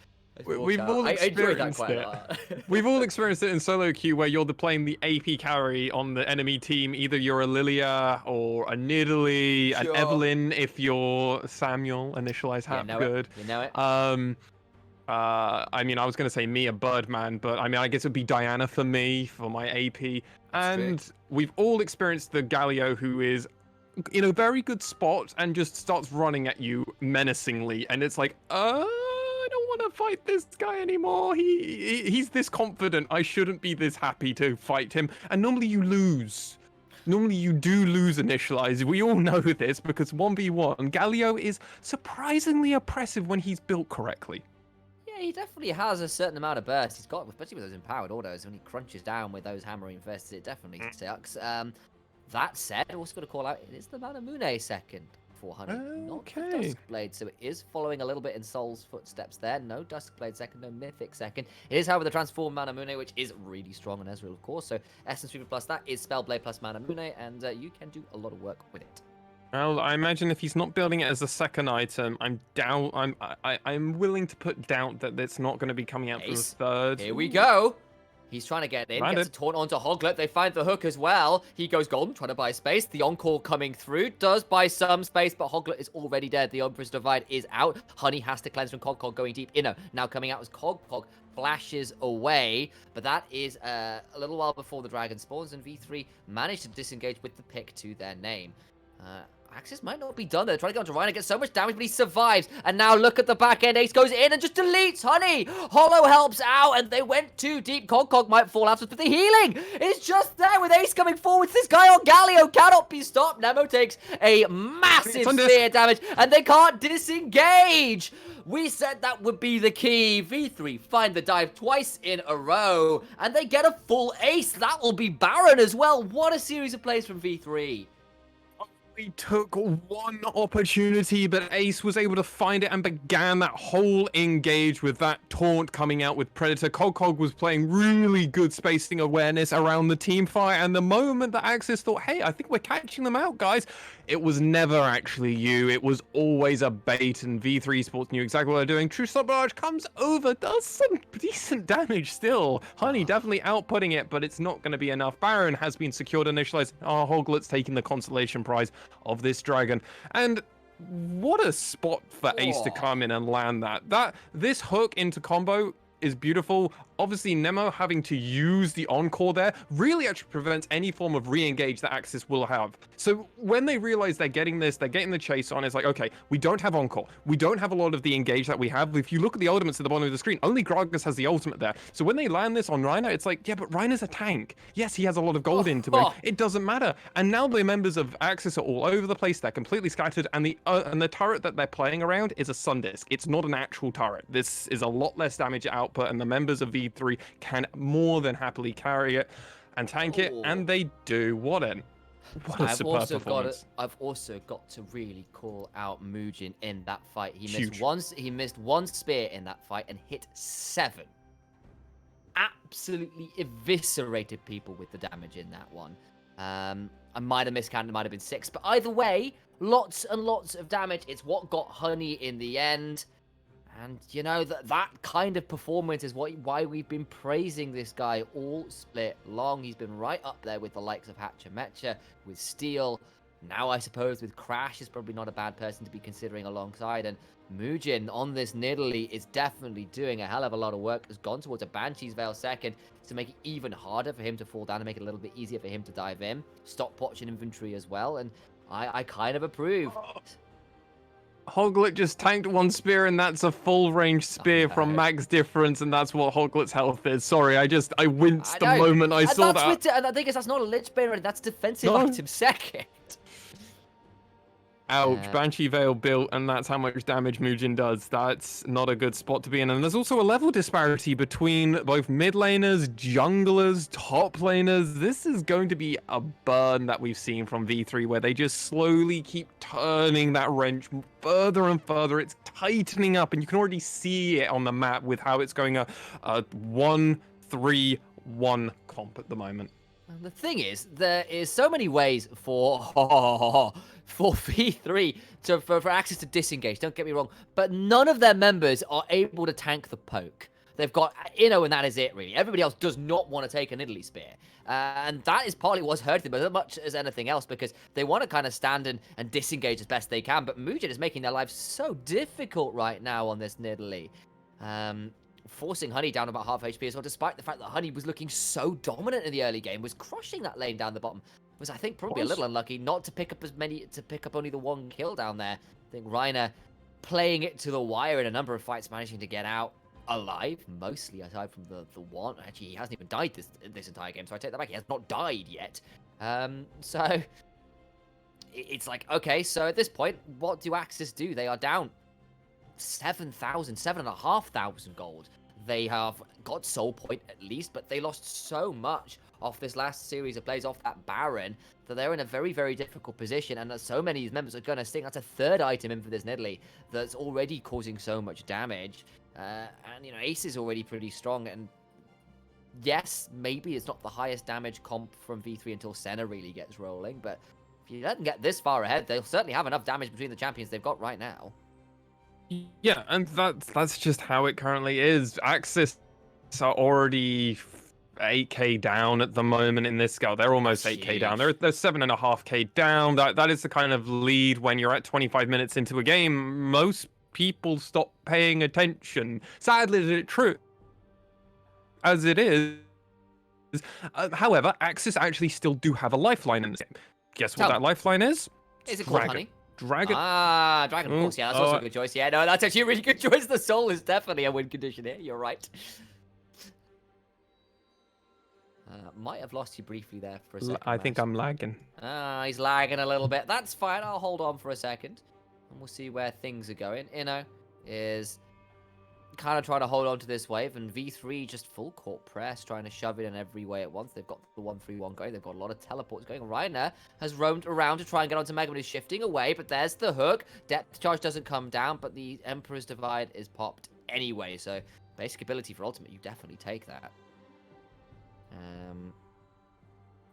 We've all experienced it. We've all experienced it in solo queue where you're playing the AP carry on the enemy team. Either you're a Lilia or a Nidalee, an Evelyn if you're Samuel. Initialize half good. You know it. I mean, I was going to say Mia Birdman, but I mean, I guess it would be Diana for me, for my AP. That's true. And we've all experienced the Galio who is in a very good spot and just starts running at you menacingly. And it's like, I don't want to fight this guy anymore. He's this confident. I shouldn't be this happy to fight him. And normally you lose. Normally you do lose initialize. We all know this because 1v1, Galio is surprisingly oppressive when he's built correctly. Yeah, he definitely has a certain amount of burst. He's got, especially with those empowered autos, when he crunches down with those hammering fists, it definitely sucks. That said, also got to call out, it is the Manamune second for Honey, not the Duskblade, so it is following a little bit in Soul's footsteps there. No Duskblade second, no Mythic second. It is, however, the transformed Manamune, which is really strong on Ezreal, of course, so Essence Reaver plus that is Spellblade plus Manamune, and you can do a lot of work with it. Well, I imagine if he's not building it as a second item, I'm willing to put doubt that it's not going to be coming out for the third. Here we go. He's trying to get in, gets a taunt onto Hoglet. They find the hook as well. He goes golden, trying to buy space. The Encore coming through does buy some space, but Hoglet is already dead. The Empress Divide is out. Honey has to cleanse from Cog going deep. Inno now coming out as Cog flashes away, but that is a little while before the dragon spawns, and V3 managed to disengage with the pick to their name. AXZ might not be done there. Trying to get onto Rhino, gets so much damage, but he survives. And now look at the back end. Ace goes in and just deletes Honey. Hollow helps out, and they went too deep. Cog might fall out, but the healing is just there with Ace coming forward. This guy on Galio cannot be stopped. Nemo takes a massive spear damage, and they can't disengage. We said that would be the key. V3 find the dive twice in a row, and they get a full ace. That will be Baron as well. What a series of plays from V3. We took one opportunity, but Ace was able to find it and began that whole engage with that taunt coming out with Predator. Cog was playing really good spacing awareness around the team fight, and the moment that AXZ thought, hey, I think we're catching them out, guys, it was never actually you. It was always a bait, and V3 Esports knew exactly what they're doing. True Stop Barrage comes over, does some decent damage still. Honey definitely outputting it, but it's not going to be enough. Baron has been secured, initialized. Hoglet's taking the consolation prize of this dragon. And what a spot for Ace to come in and land that. This hook into combo is beautiful. Obviously, Nemo having to use the Encore there really actually prevents any form of re-engage that AXZ will have. So when they realize they're getting this, they're getting the chase on, it's like, okay, we don't have Encore. We don't have a lot of the engage that we have. If you look at the ultimates at the bottom of the screen, only Gragas has the ultimate there. So when they land this on Rhino, it's like, yeah, but Rhino's a tank. Yes, he has a lot of gold into him. It doesn't matter. And now the members of AXZ are all over the place. They're completely scattered. And the turret that they're playing around is a Sundisk. It's not an actual turret. This is a lot less damage output, and the members of V3 can more than happily carry it and tank it, and they do. What a superb performance. I've also got to really call out Muujin in that fight. He missed one spear in that fight and hit 7. Absolutely eviscerated people with the damage in that one. I might have miscounted, it might have been 6, but either way, lots and lots of damage. It's what got Honey in the end. And, you know, that kind of performance is why we've been praising this guy all split long. He's been right up there with the likes of Hatcher Metcher, with Steel. Now, I suppose, with Crash is probably not a bad person to be considering alongside. And Muujin on this Nidalee is definitely doing a hell of a lot of work. Has gone towards a Banshee's Veil second to make it even harder for him to fall down and make it a little bit easier for him to dive in. Stop watching inventory as well. And I kind of approve. Hoglet just tanked one spear, and that's a full range spear from max difference, and that's what Hoglet's health is. Sorry, I winced the moment I saw that. And I think that's not a Lich Bane, that's defensive item second. Ouch, Banshee Veil built, and that's how much damage Muujin does. That's not a good spot to be in. And there's also a level disparity between both mid laners, junglers, top laners. This is going to be a burn that we've seen from V3, where they just slowly keep turning that wrench further and further. It's tightening up, and you can already see it on the map with how it's going a 1-3-1 comp at the moment. The thing is, there is so many ways for V3 for AXZ to disengage, don't get me wrong, but none of their members are able to tank the poke. They've got Inno, and that is it, really. Everybody else does not want to take a Nidalee Spear. And that is partly what's hurting them as much as anything else, because they want to kind of stand and disengage as best they can, but Muujin is making their lives so difficult right now on this Nidalee. forcing Honey down about half HP as well, despite the fact that Honey was looking so dominant in the early game, was crushing that lane down the bottom. Was, I think, probably a little unlucky not to pick up only the one kill down there. I think Reiner playing it to the wire in a number of fights, managing to get out alive, mostly, aside from the one. Actually, he hasn't even died this entire game, so I take that back. He has not died yet. So it's like, okay, so at this point, what do AXZ do? They are down 7,500 gold. They have got Soul Point at least, but they lost so much off this last series of plays off that Baron that they're in a very, very difficult position, and that so many of these members are going to sting. That's a third item in for this Nidalee that's already causing so much damage. And, you know, Ace is already pretty strong, and yes, maybe it's not the highest damage comp from V3 until Senna really gets rolling, but if you let them get this far ahead, they'll certainly have enough damage between the champions they've got right now. Yeah, and that's just how it currently is. AXZ are already 8k down at the moment in this scale. They're almost 8k down. They're 7.5k down. That is the kind of lead when you're at 25 minutes into a game. Most people stop paying attention. Sadly, it's true as it is. However, AXZ actually still do have a lifeline in this game. Guess what that lifeline is? Is it called Honey? Dragon. Ah, Dragon, of course. Yeah, that's also a good choice. Yeah, no, that's actually a really good choice. The Soul is definitely a win condition here. You're right. Might have lost you briefly there for a second. I think I'm lagging. He's lagging a little bit. That's fine. I'll hold on for a second, and we'll see where things are going. Inno is kind of trying to hold on to this wave, and V3 just full court press, trying to shove it in every way at once. They've got the 1-3-1 going. They've got a lot of teleports going. Reiner has roamed around to try and get onto Mega, but is shifting away. But there's the hook. Depth charge doesn't come down, but the Emperor's Divide is popped anyway. So basic ability for ultimate, you definitely take that.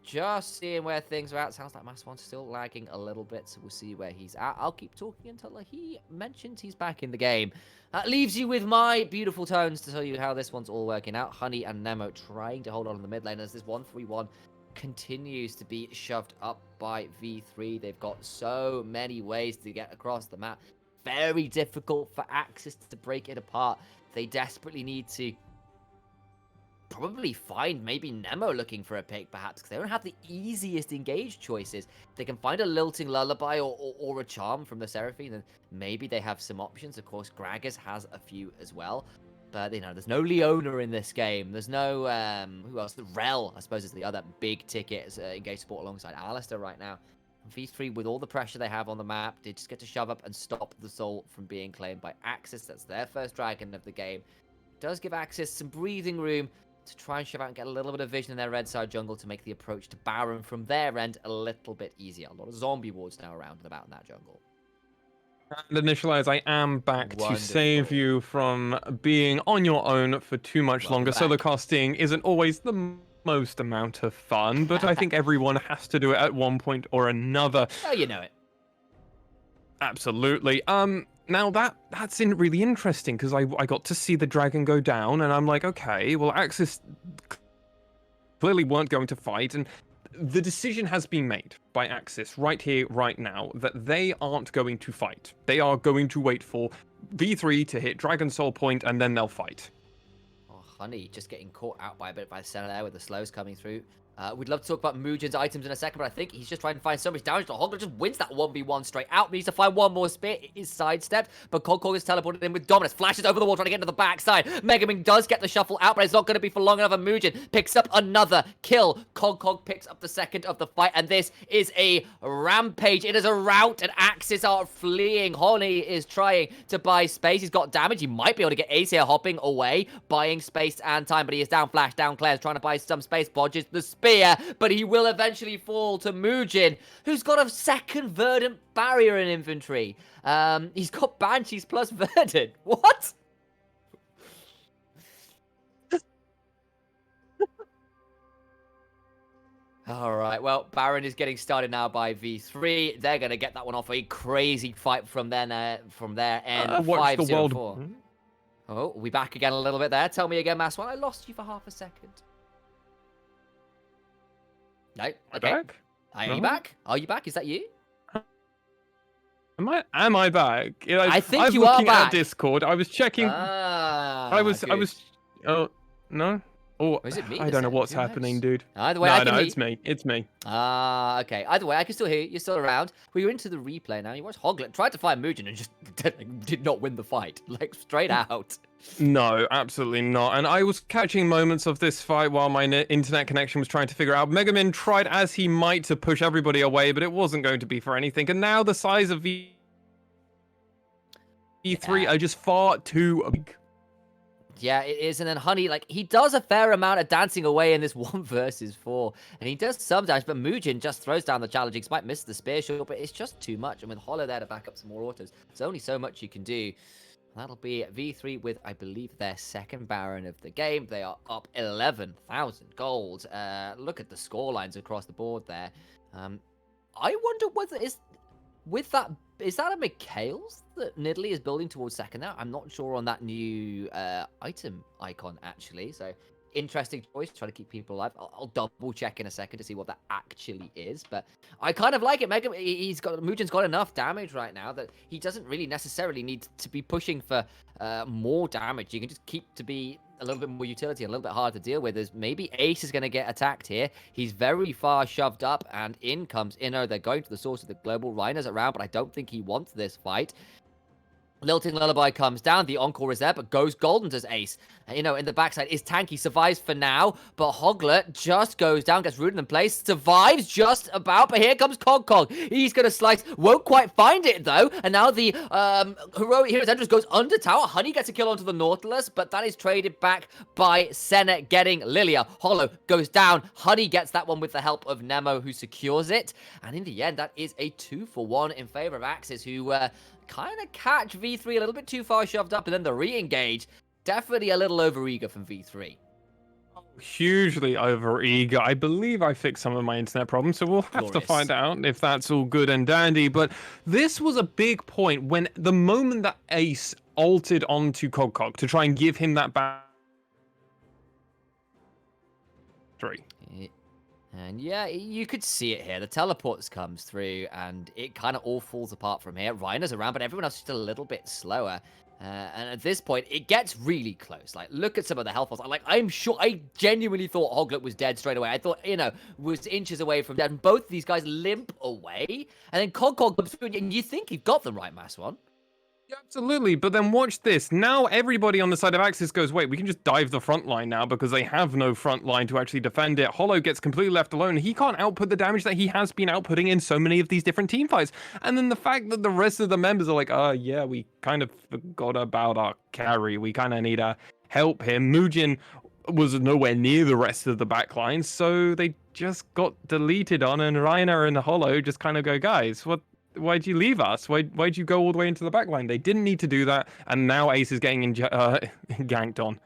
Just seeing where things are at. Sounds like Mass1's still lagging a little bit, so we'll see where he's at. I'll keep talking until he mentions he's back in the game. That leaves you with my beautiful tones to tell you how this one's all working out. Honey and Nemo trying to hold on in the mid lane as this 1-3-1 continues to be shoved up by V3. They've got so many ways to get across the map. Very difficult for AXZ to break it apart. They desperately need to probably find maybe Nemo looking for a pick, perhaps, because they don't have the easiest engage choices. They can find a Lilting Lullaby or a Charm from the Seraphine, then maybe they have some options. Of course, Gragas has a few as well. But, you know, there's no Leona in this game. There's no, who else? The Rel, I suppose, is the other big ticket engage support alongside Alistair right now. V3, with all the pressure they have on the map, they just get to shove up and stop the Soul from being claimed by AXZ. That's their first dragon of the game. It does give AXZ some breathing room to try and shove out and get a little bit of vision in their red side jungle to make the approach to Baron from their end a little bit easier. A lot of zombie wards now around and about in that jungle. And Initialize, I am back to save you from being on your own for too much longer. Solo casting isn't always the most amount of fun, but I think everyone has to do it at one point or another. Oh, you know it. Absolutely. Now that's really interesting because I got to see the dragon go down, and I'm like, okay, well, AXZ clearly weren't going to fight, and the decision has been made by AXZ right here, right now, that they aren't going to fight. They are going to wait for V3 to hit Dragon Soul Point, and then they'll fight. Oh, Honey just getting caught out by a bit by the center there with the slows coming through. We'd love to talk about Mugen's items in a second, but I think he's just trying to find so much damage. The Hogler just wins that 1v1 straight out. Needs to find one more spear. It is sidestepped, but Cogcog is teleported in with dominance. Flashes over the wall, trying to get into the backside. Megamin does get the shuffle out, but it's not going to be for long enough. And Mugen picks up another kill. Cogcog picks up the second of the fight, and this is a rampage. It is a rout, and AXZ are fleeing. Honey is trying to buy space. He's got damage. He might be able to get Ace here hopping away, buying space and time, but he is down. Flash down. Claire's trying to buy some space. Bodges the spear, but he will eventually fall to Mugen, who's got a second Verdant Barrier in inventory. He's got Banshees plus Verdant. What? All right, well, Baron is getting started now by V3. They're going to get that one off. A crazy fight from their end. 5-0-4. Oh, we back again a little bit there. Tell me again, Mass1. I lost you for half a second. No, okay. Back? Are you back? Are you back? Is that you? Am I back? I think I'm you are looking back. at Discord. I was checking. I Ah, was, I good. was, oh, no? Oh, Or is it me I this don't know end? what's Who happening, knows? dude. Either way, I No, can no, hear it's you. me. It's me. Ah, okay. Either way, I can still hear you. You're still around. Well, you're into the replay now. You watch Hoglet tried to find Mugen and just did not win the fight. Like, straight out. No, absolutely not. And I was catching moments of this fight while my internet connection was trying to figure out. Mega Man tried as he might to push everybody away, but it wasn't going to be for anything. And now the size of V3 Yeah. are just far too big. Yeah, it is. And then Honey, like, he does a fair amount of dancing away in this 1 versus 4. And he does some damage, but Mugen just throws down the challenge. Might miss the spear shot, but it's just too much. And with Hollow there to back up some more autos, there's only so much you can do. That'll be V3 with, I believe, their second Baron of the game. They are up 11,000 gold. Look at the score lines across the board there. I wonder whether is that a Mikhail's that Nidalee is building towards second now? I'm not sure on that new item icon, actually. So, interesting choice, try to keep people alive. I'll double check in a second to see what that actually is. But I kind of like it. Mugen's got enough damage right now that he doesn't really necessarily need to be pushing for more damage. You can just keep to be a little bit more utility, a little bit harder to deal with. As maybe Ace is going to get attacked here. He's very far shoved up, and in comes Inno. They're going to the source of the global. Reiner's around, but I don't think he wants this fight. Lilting Lullaby comes down. The encore is there, but goes golden as Ace. In the backside is Tanky. Survives for now, but Hoglet just goes down, gets rooted in place. Survives just about, but here comes Cog. He's going to slice. Won't quite find it, though. And now the Heroic Heroes entrance goes under tower. Honey gets a kill onto the Nautilus, but that is traded back by Senna getting Lilia. Hollow goes down. Honey gets that one with the help of Nemo, who secures it. And in the end, that is a 2-for-1 in favor of AXIZ, who kind of catch V3 a little bit too far shoved up, and then the re-engage. Definitely a little overeager from V3. Hugely overeager. I believe I fixed some of my internet problems, so we'll have to find out if that's all good and dandy. But this was a big point when the moment that Ace ulted onto Cog to try and give him that back. And yeah, you could see it here. The teleports comes through, and it kind of all falls apart from here. Reiner's around, but everyone else is just a little bit slower. And at this point, it gets really close. Like, look at some of the health. Like, I'm sure, I genuinely thought Hoglet was dead straight away. I thought, was inches away from dead. And both of these guys limp away. And then Cog comes through, and you think you've got them right, Mass One. Yeah, absolutely, but then watch this. Now everybody on the side of AXIZ goes, wait, we can just dive the front line now because they have no front line to actually defend it. Hollow gets completely left alone. He can't output the damage that he has been outputting in so many of these different team fights. And then the fact that the rest of the members are like, yeah, we kind of forgot about our carry. We kind of need to help him. Mugen was nowhere near the rest of the backline, so they just got deleted on, and Reiner and Hollow just kind of go, guys, why'd you leave us? Why'd you go all the way into the back line? They didn't need to do that, and now Ace is getting ganked on.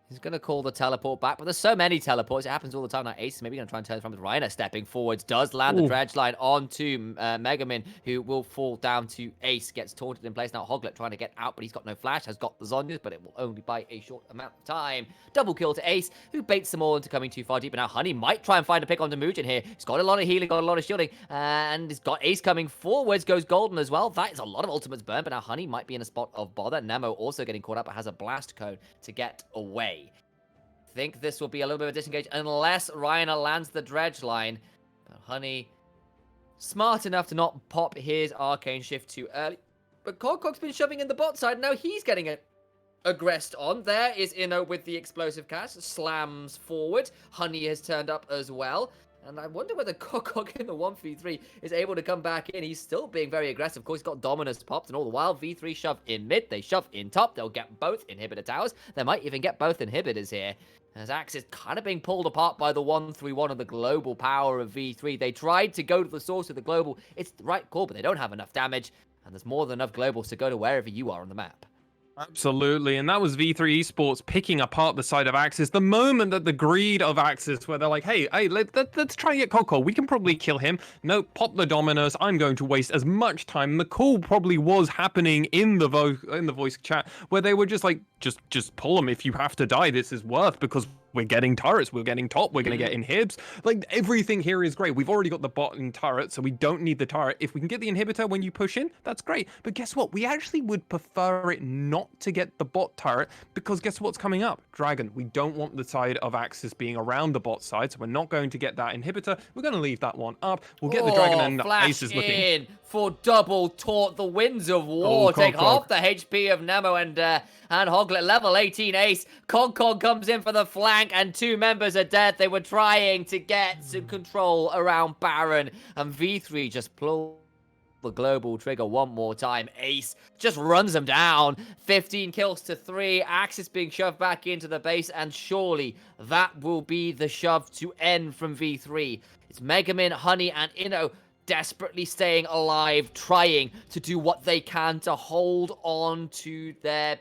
He's going to call the teleport back, but there's so many teleports. It happens all the time. Now, Ace is maybe going to try and turn from with Reiner stepping forwards. Does land the dredge line onto Megamin, who will fall down to Ace. Gets taunted in place. Now, Hoglet trying to get out, but he's got no flash. Has got the Zonyas, but it will only buy a short amount of time. Double kill to Ace, who baits them all into coming too far deep. And now, Honey might try and find a pick onto Mugen here. He's got a lot of healing, got a lot of shielding, and he's got Ace coming forwards. Goes golden as well. That is a lot of ultimates burn, but now Honey might be in a spot of bother. Nemo also getting caught up, but has a blast cone to get away. Think this will be a little bit of a disengage unless Reiner lands the dredge line. But Honey, smart enough to not pop his arcane shift too early. But Cog's been shoving in the bot side. Now he's getting aggressed on. There is Inno with the explosive cast. Slams forward. Honey has turned up as well. And I wonder whether Cog in the 1v3 is able to come back in. He's still being very aggressive. Of course, he's got Dominus popped, and all the while, V3 shove in mid. They shove in top. They'll get both inhibitor towers. They might even get both inhibitors here. As AXIZ kind of being pulled apart by the 1-3-1 of the global power of V3. They tried to go to the source of the global. It's the right call, but they don't have enough damage. And there's more than enough globals to go to wherever you are on the map. Absolutely, and that was V3 Esports picking apart the side of AXIZ. The moment that the greed of AXIZ, where they're like, hey, let's try and get Cog. We can probably kill him. No, pop the Dominus. I'm going to waste as much time. The call probably was happening in the voice chat, where they were just like, just pull him if you have to die. This is worth, because we're getting turrets, we're getting top, we're going to get inhibs. Like, everything here is great. We've already got the bot and turret, so we don't need the turret. If we can get the inhibitor when you push in, that's great. But guess what? We actually would prefer it not to get the bot turret, because guess what's coming up? Dragon. We don't want the side of AXZ being around the bot side, so we're not going to get that inhibitor. We're going to leave that one up. We'll get the dragon, and Flash Ace is looking in for double taunt. The winds of war take half the HP of Nemo and Hoglet. Level 18 Ace. Cog comes in for the flank, and 2 members are dead. They were trying to get some control around Baron, and V3 just pull the global trigger one more time. Ace just runs them down. 15 kills to 3. AXZ being shoved back into the base, and surely that will be the shove to end from V3. It's Megamin, Honey, and Inno desperately staying alive, trying to do what they can to hold on to their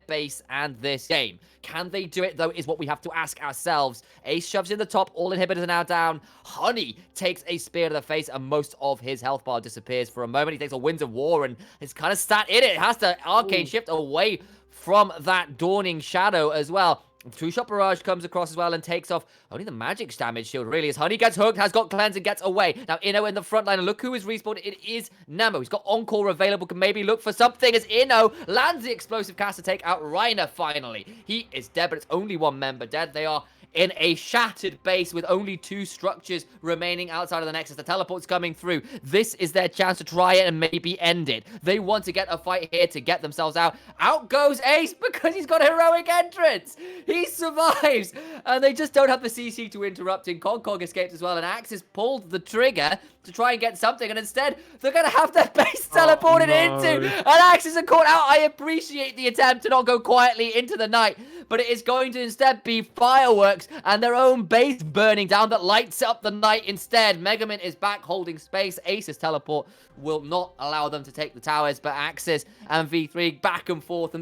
base and this game. Can they do it, though, is what we have to ask ourselves. Ace shoves in the top. All inhibitors are now down. Honey takes a spear to the face, and most of his health bar disappears for a moment. He takes a Winds of War, and it's kind of stat in it. It has to arcane shift away from that Dawning Shadow as well. Two-shot barrage comes across as well and takes off only the magic damage shield, really, as Honey gets hooked, has got cleanse and gets away. Now, Inno in the front line, and look who is respawned. It is Nemo. He's got Encore available, can maybe look for something as Inno lands the explosive cast to take out Reiner finally. He is dead, but it's only 1 member dead. They are in a shattered base with only 2 structures remaining outside of the Nexus. The teleport's coming through. This is their chance to try it and maybe end it. They want to get a fight here to get themselves out. Out goes Ace because he's got a heroic entrance. He survives, and they just don't have the CC to interrupt him. Cog escapes as well, and AXZ pulled the trigger to try and get something, and instead they're going to have their base teleported into, and AXZ are caught out. I appreciate the attempt to not go quietly into the night, but it is going to instead be fireworks and their own base burning down that lights up the night instead. Megamin is back holding space. Ace's teleport will not allow them to take the towers, but AXZ and V3 back and forth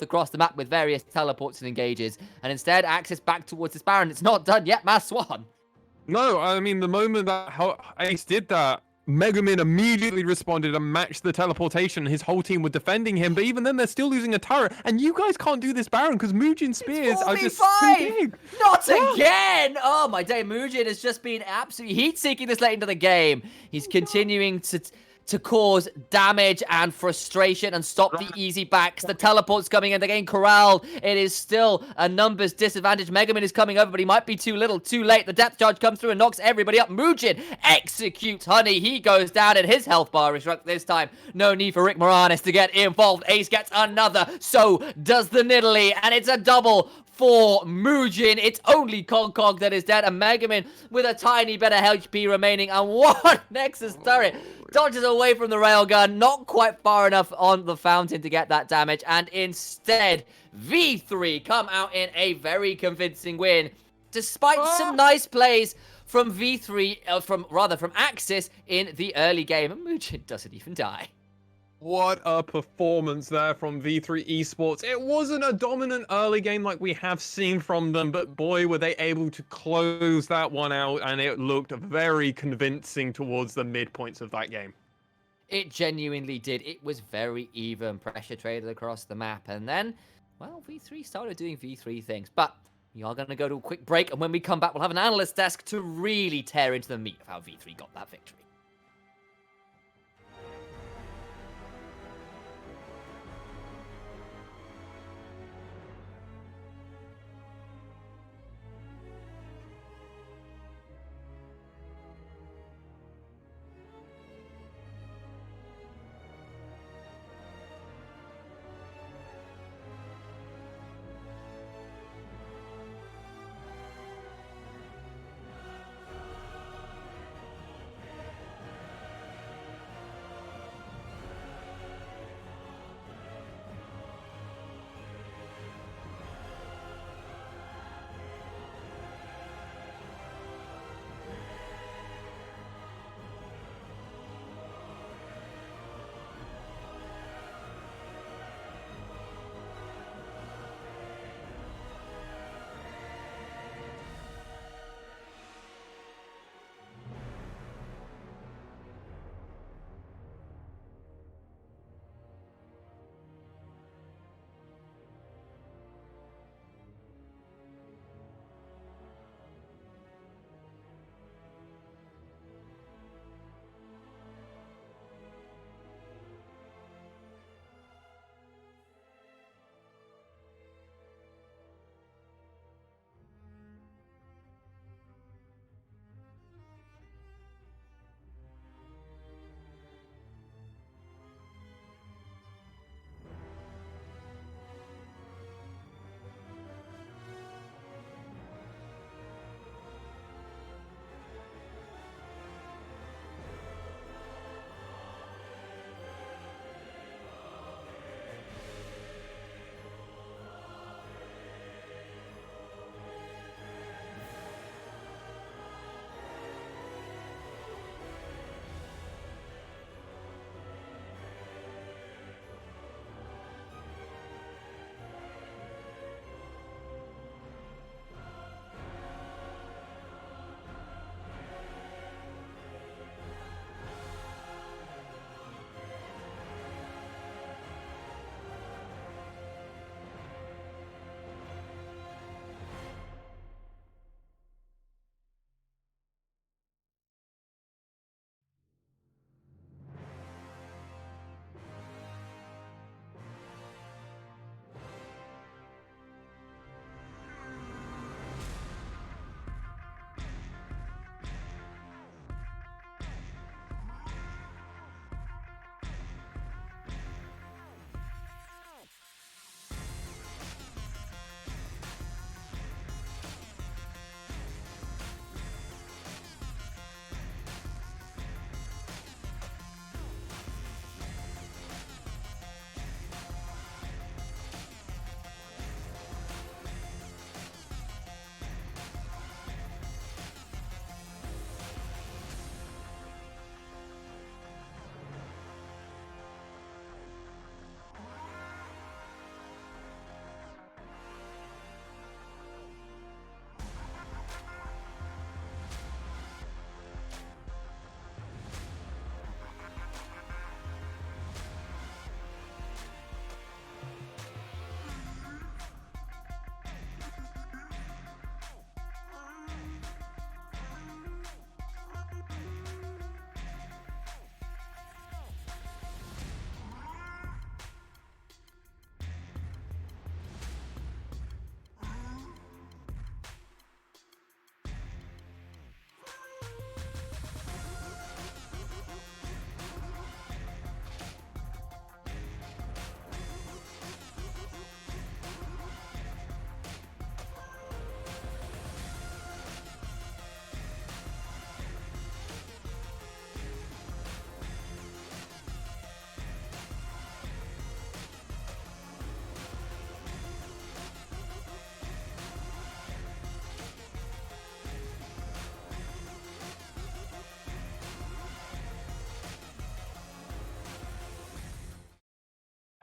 across the map with various teleports and engages. And instead, AXZ back towards this Baron. It's not done yet, Mass Swan. No, I mean, the moment that Ace did that, Megamin immediately responded and matched the teleportation. His whole team were defending him, but even then, they're still losing a turret. And you guys can't do this Baron because Muujin spears are just too big. Not again! Oh my day, Muujin has just been absolutely heat-seeking this late into the game. He's continuing to cause damage and frustration and stop the easy backs. The teleport's coming in. They're getting corralled. It is still a numbers disadvantage. Megamin is coming over, but he might be too little, too late. The depth charge comes through and knocks everybody up. Muujin executes Honey. He goes down, and his health bar is shrunk this time. No need for Rick Moranis to get involved. Ace gets another. So does the Nidalee, and it's a double for Muujin. It's only Cog that is dead, and Megamin with a tiny bit of HP remaining, and 1 Nexus turret dodges away from the railgun, not quite far enough on the fountain to get that damage, and instead, V3 come out in a very convincing win, despite some nice plays from V3, from AXZ in the early game, and Muujin doesn't even die. What a performance there from V3 Esports. It wasn't a dominant early game like we have seen from them, but boy, were they able to close that one out, and it looked very convincing towards the midpoints of that game. It genuinely did. It was very even, pressure traded across the map, and then, well, V3 started doing V3 things, but we are going to go to a quick break, and when we come back, we'll have an analyst desk to really tear into the meat of how V3 got that victory.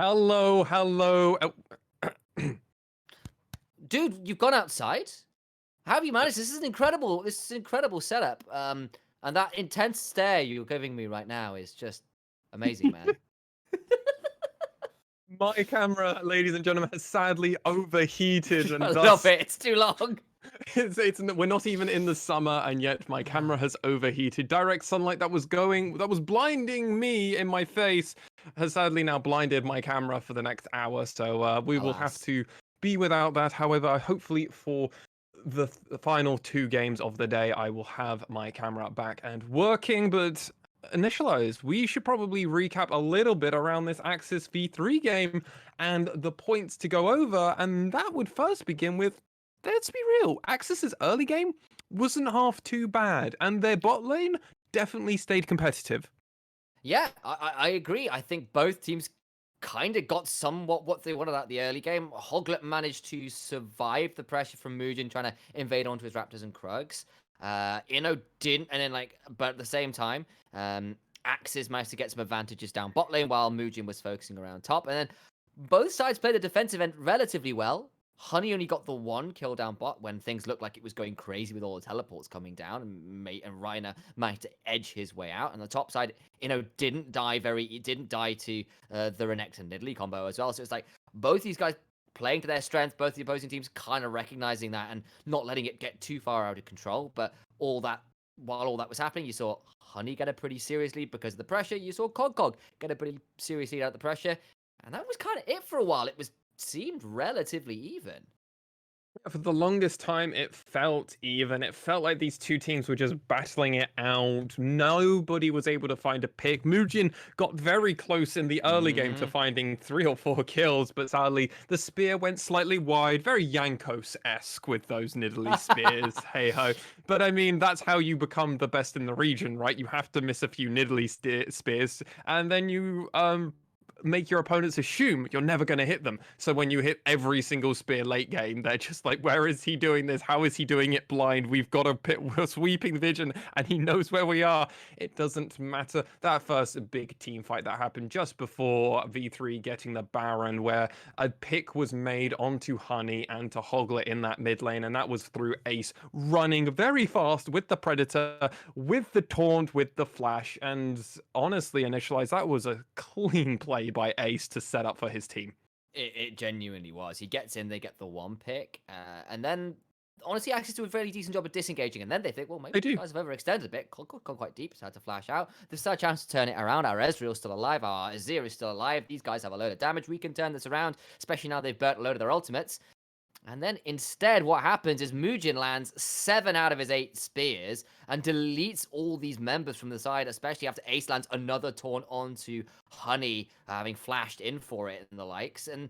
Hello, hello. Dude, you've gone outside? How have you managed? This is an incredible setup. And that intense stare you're giving me right now is just amazing, man. My camera, ladies and gentlemen, has sadly overheated, I and love thus it. It's too long. we're not even in the summer, and yet my camera has overheated. Direct sunlight that was blinding me in my face has sadly now blinded my camera for the next hour. So we will have Alas. to be without that. However, hopefully for the final two games of the day, I will have my camera back and working. But initialized, we should probably recap a little bit around this AXIZ V3 game and the points to go over, and that would first begin with, let's be real, AXIZ's early game wasn't half too bad, and their bot lane definitely stayed competitive. Yeah, I agree. I think both teams kind of got somewhat what they wanted out the early game. Hoglet managed to survive the pressure from Mugen trying to invade onto his Raptors and Krugs. Didn't, and then but at the same time, Axis managed to get some advantages down bot lane while Mugen was focusing around top. And then both sides played the defensive end relatively well. Honey only got the one kill down bot when things looked like it was going crazy with all the teleports coming down, and Reiner managed to edge his way out. And the top side, didn't die to the Renekton and Nidalee combo as well. So it's like both these guys playing to their strength, both the opposing teams kind of recognizing that and not letting it get too far out of control. But while all that was happening, you saw Honey get a pretty serious lead because of the pressure. You saw Cog get a pretty serious lead out of the pressure. And that was kind of it for a while. It seemed relatively even. For the longest time, it felt even. It felt like these two teams were just battling it out. Nobody was able to find a pick. Mugen got very close in the early game to finding 3 or 4 kills, but sadly, the spear went slightly wide. Very Yankos-esque with those Nidalee spears. Hey ho. But I mean, that's how you become the best in the region, right? You have to miss a few Nidalee spears, and then you make your opponents assume you're never going to hit them. So when you hit every single spear late game, they're just like, where is he doing this? How is he doing it blind? We're sweeping vision and he knows where we are. It doesn't matter. That first big team fight that happened just before V3 getting the Baron, where a pick was made onto Honey and to Hoglet in that mid lane, and that was through Ace running very fast with the Predator, with the Taunt, with the Flash, and honestly, Initialize, that was a clean play by Ace to set up for his team. It genuinely was. He gets in, they get the one pick, and then honestly, AXZ do a very decent job of disengaging, and then they think, well, maybe these guys have overextended a bit. Gone quite deep, so had to flash out. There's still a chance to turn it around. Our Ezreal's still alive, our Azir is still alive. These guys have a load of damage. We can turn this around, especially now they've burnt a load of their ultimates. And then instead, what happens is Mugen lands 7 out of his 8 spears and deletes all these members from the side, especially after Ace lands another taunt onto Honey, having flashed in for it and the likes. And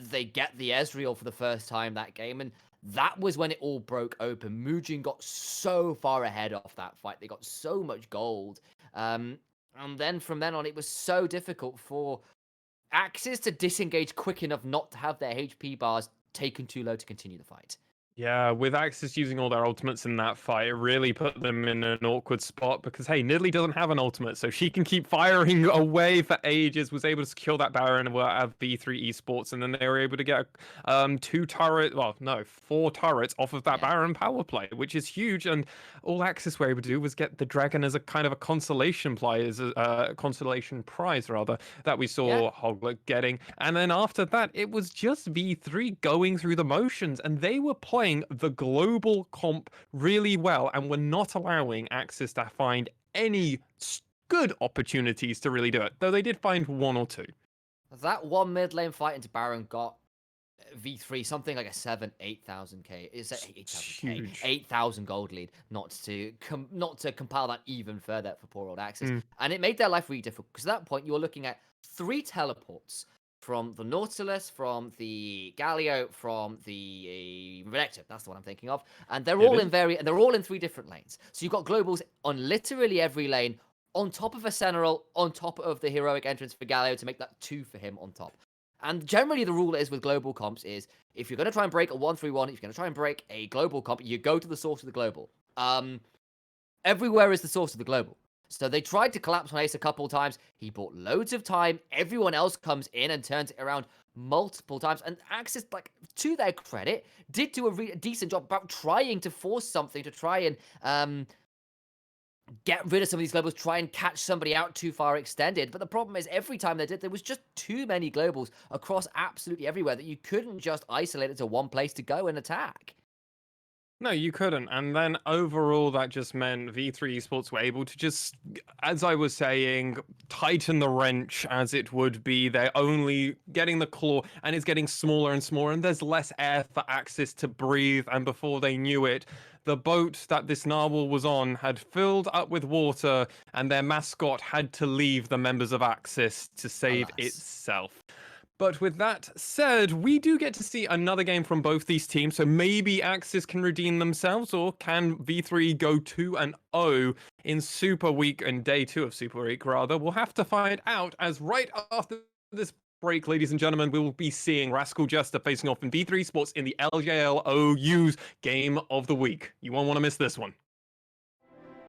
they get the Ezreal for the first time that game. And that was when it all broke open. Mugen got so far ahead off that fight. They got so much gold. And then from then on, it was so difficult for AXZ to disengage quick enough not to have their HP bars taken too low to continue the fight. Yeah, with AXIZ using all their ultimates in that fight, it really put them in an awkward spot because, hey, Nidalee doesn't have an ultimate, so she can keep firing away for ages, was able to secure that Baron at V3 Esports, and then they were able to get 4 turrets off of that Baron power play, which is huge, and all AXIZ were able to do was get the Dragon as a kind of a consolation prize, that we saw Hoglet getting, and then after that, it was just V3 going through the motions, and they were playing the global comp really well and were not allowing AXIZ to find any good opportunities to really do it, though they did find 1 or 2. That one mid lane fight into Baron got V3 something like a 8,000k. Is that 8,000k? 8,000 gold lead. Not to compile that even further for poor old AXIZ. And it made their life really difficult because at that point you were looking at 3 teleports from the Nautilus, from the Galio, from the Renekton. That's the one I'm thinking of. And they're all in 3 different lanes. So you've got globals on literally every lane, on top of a Seneral, on top of the heroic entrance for Galio to make that 2 for him on top. And generally the rule is with global comps is if you're going to try and break a 1-3-1, if you're going to try and break a global comp, you go to the source of the global. Everywhere is the source of the global. So they tried to collapse on Ace a couple times. He bought loads of time. Everyone else comes in and turns it around multiple times. And AXZ, like, to their credit, did do a decent job about trying to force something to try and get rid of some of these globals, try and catch somebody out too far extended. But the problem is, every time they did, there was just too many globals across absolutely everywhere that you couldn't just isolate it to one place to go and attack. No, you couldn't. And then overall, that just meant V3 Esports were able to just, as I was saying, tighten the wrench as it would be. They're only getting the claw, and it's getting smaller and smaller, and there's less air for AXZ to breathe. And before they knew it, the boat that this narwhal was on had filled up with water, and their mascot had to leave the members of AXZ to save Alas. itself. But with that said, we do get to see another game from both these teams, so maybe AXZ can redeem themselves, or can V3 go 2-0 in Super Week and day 2 of Super Week, rather. We'll have to find out, as right after this break, ladies and gentlemen, we will be seeing Rascal Jester facing off in V3 Sports in the LJLOU's Game of the Week. You won't want to miss this one.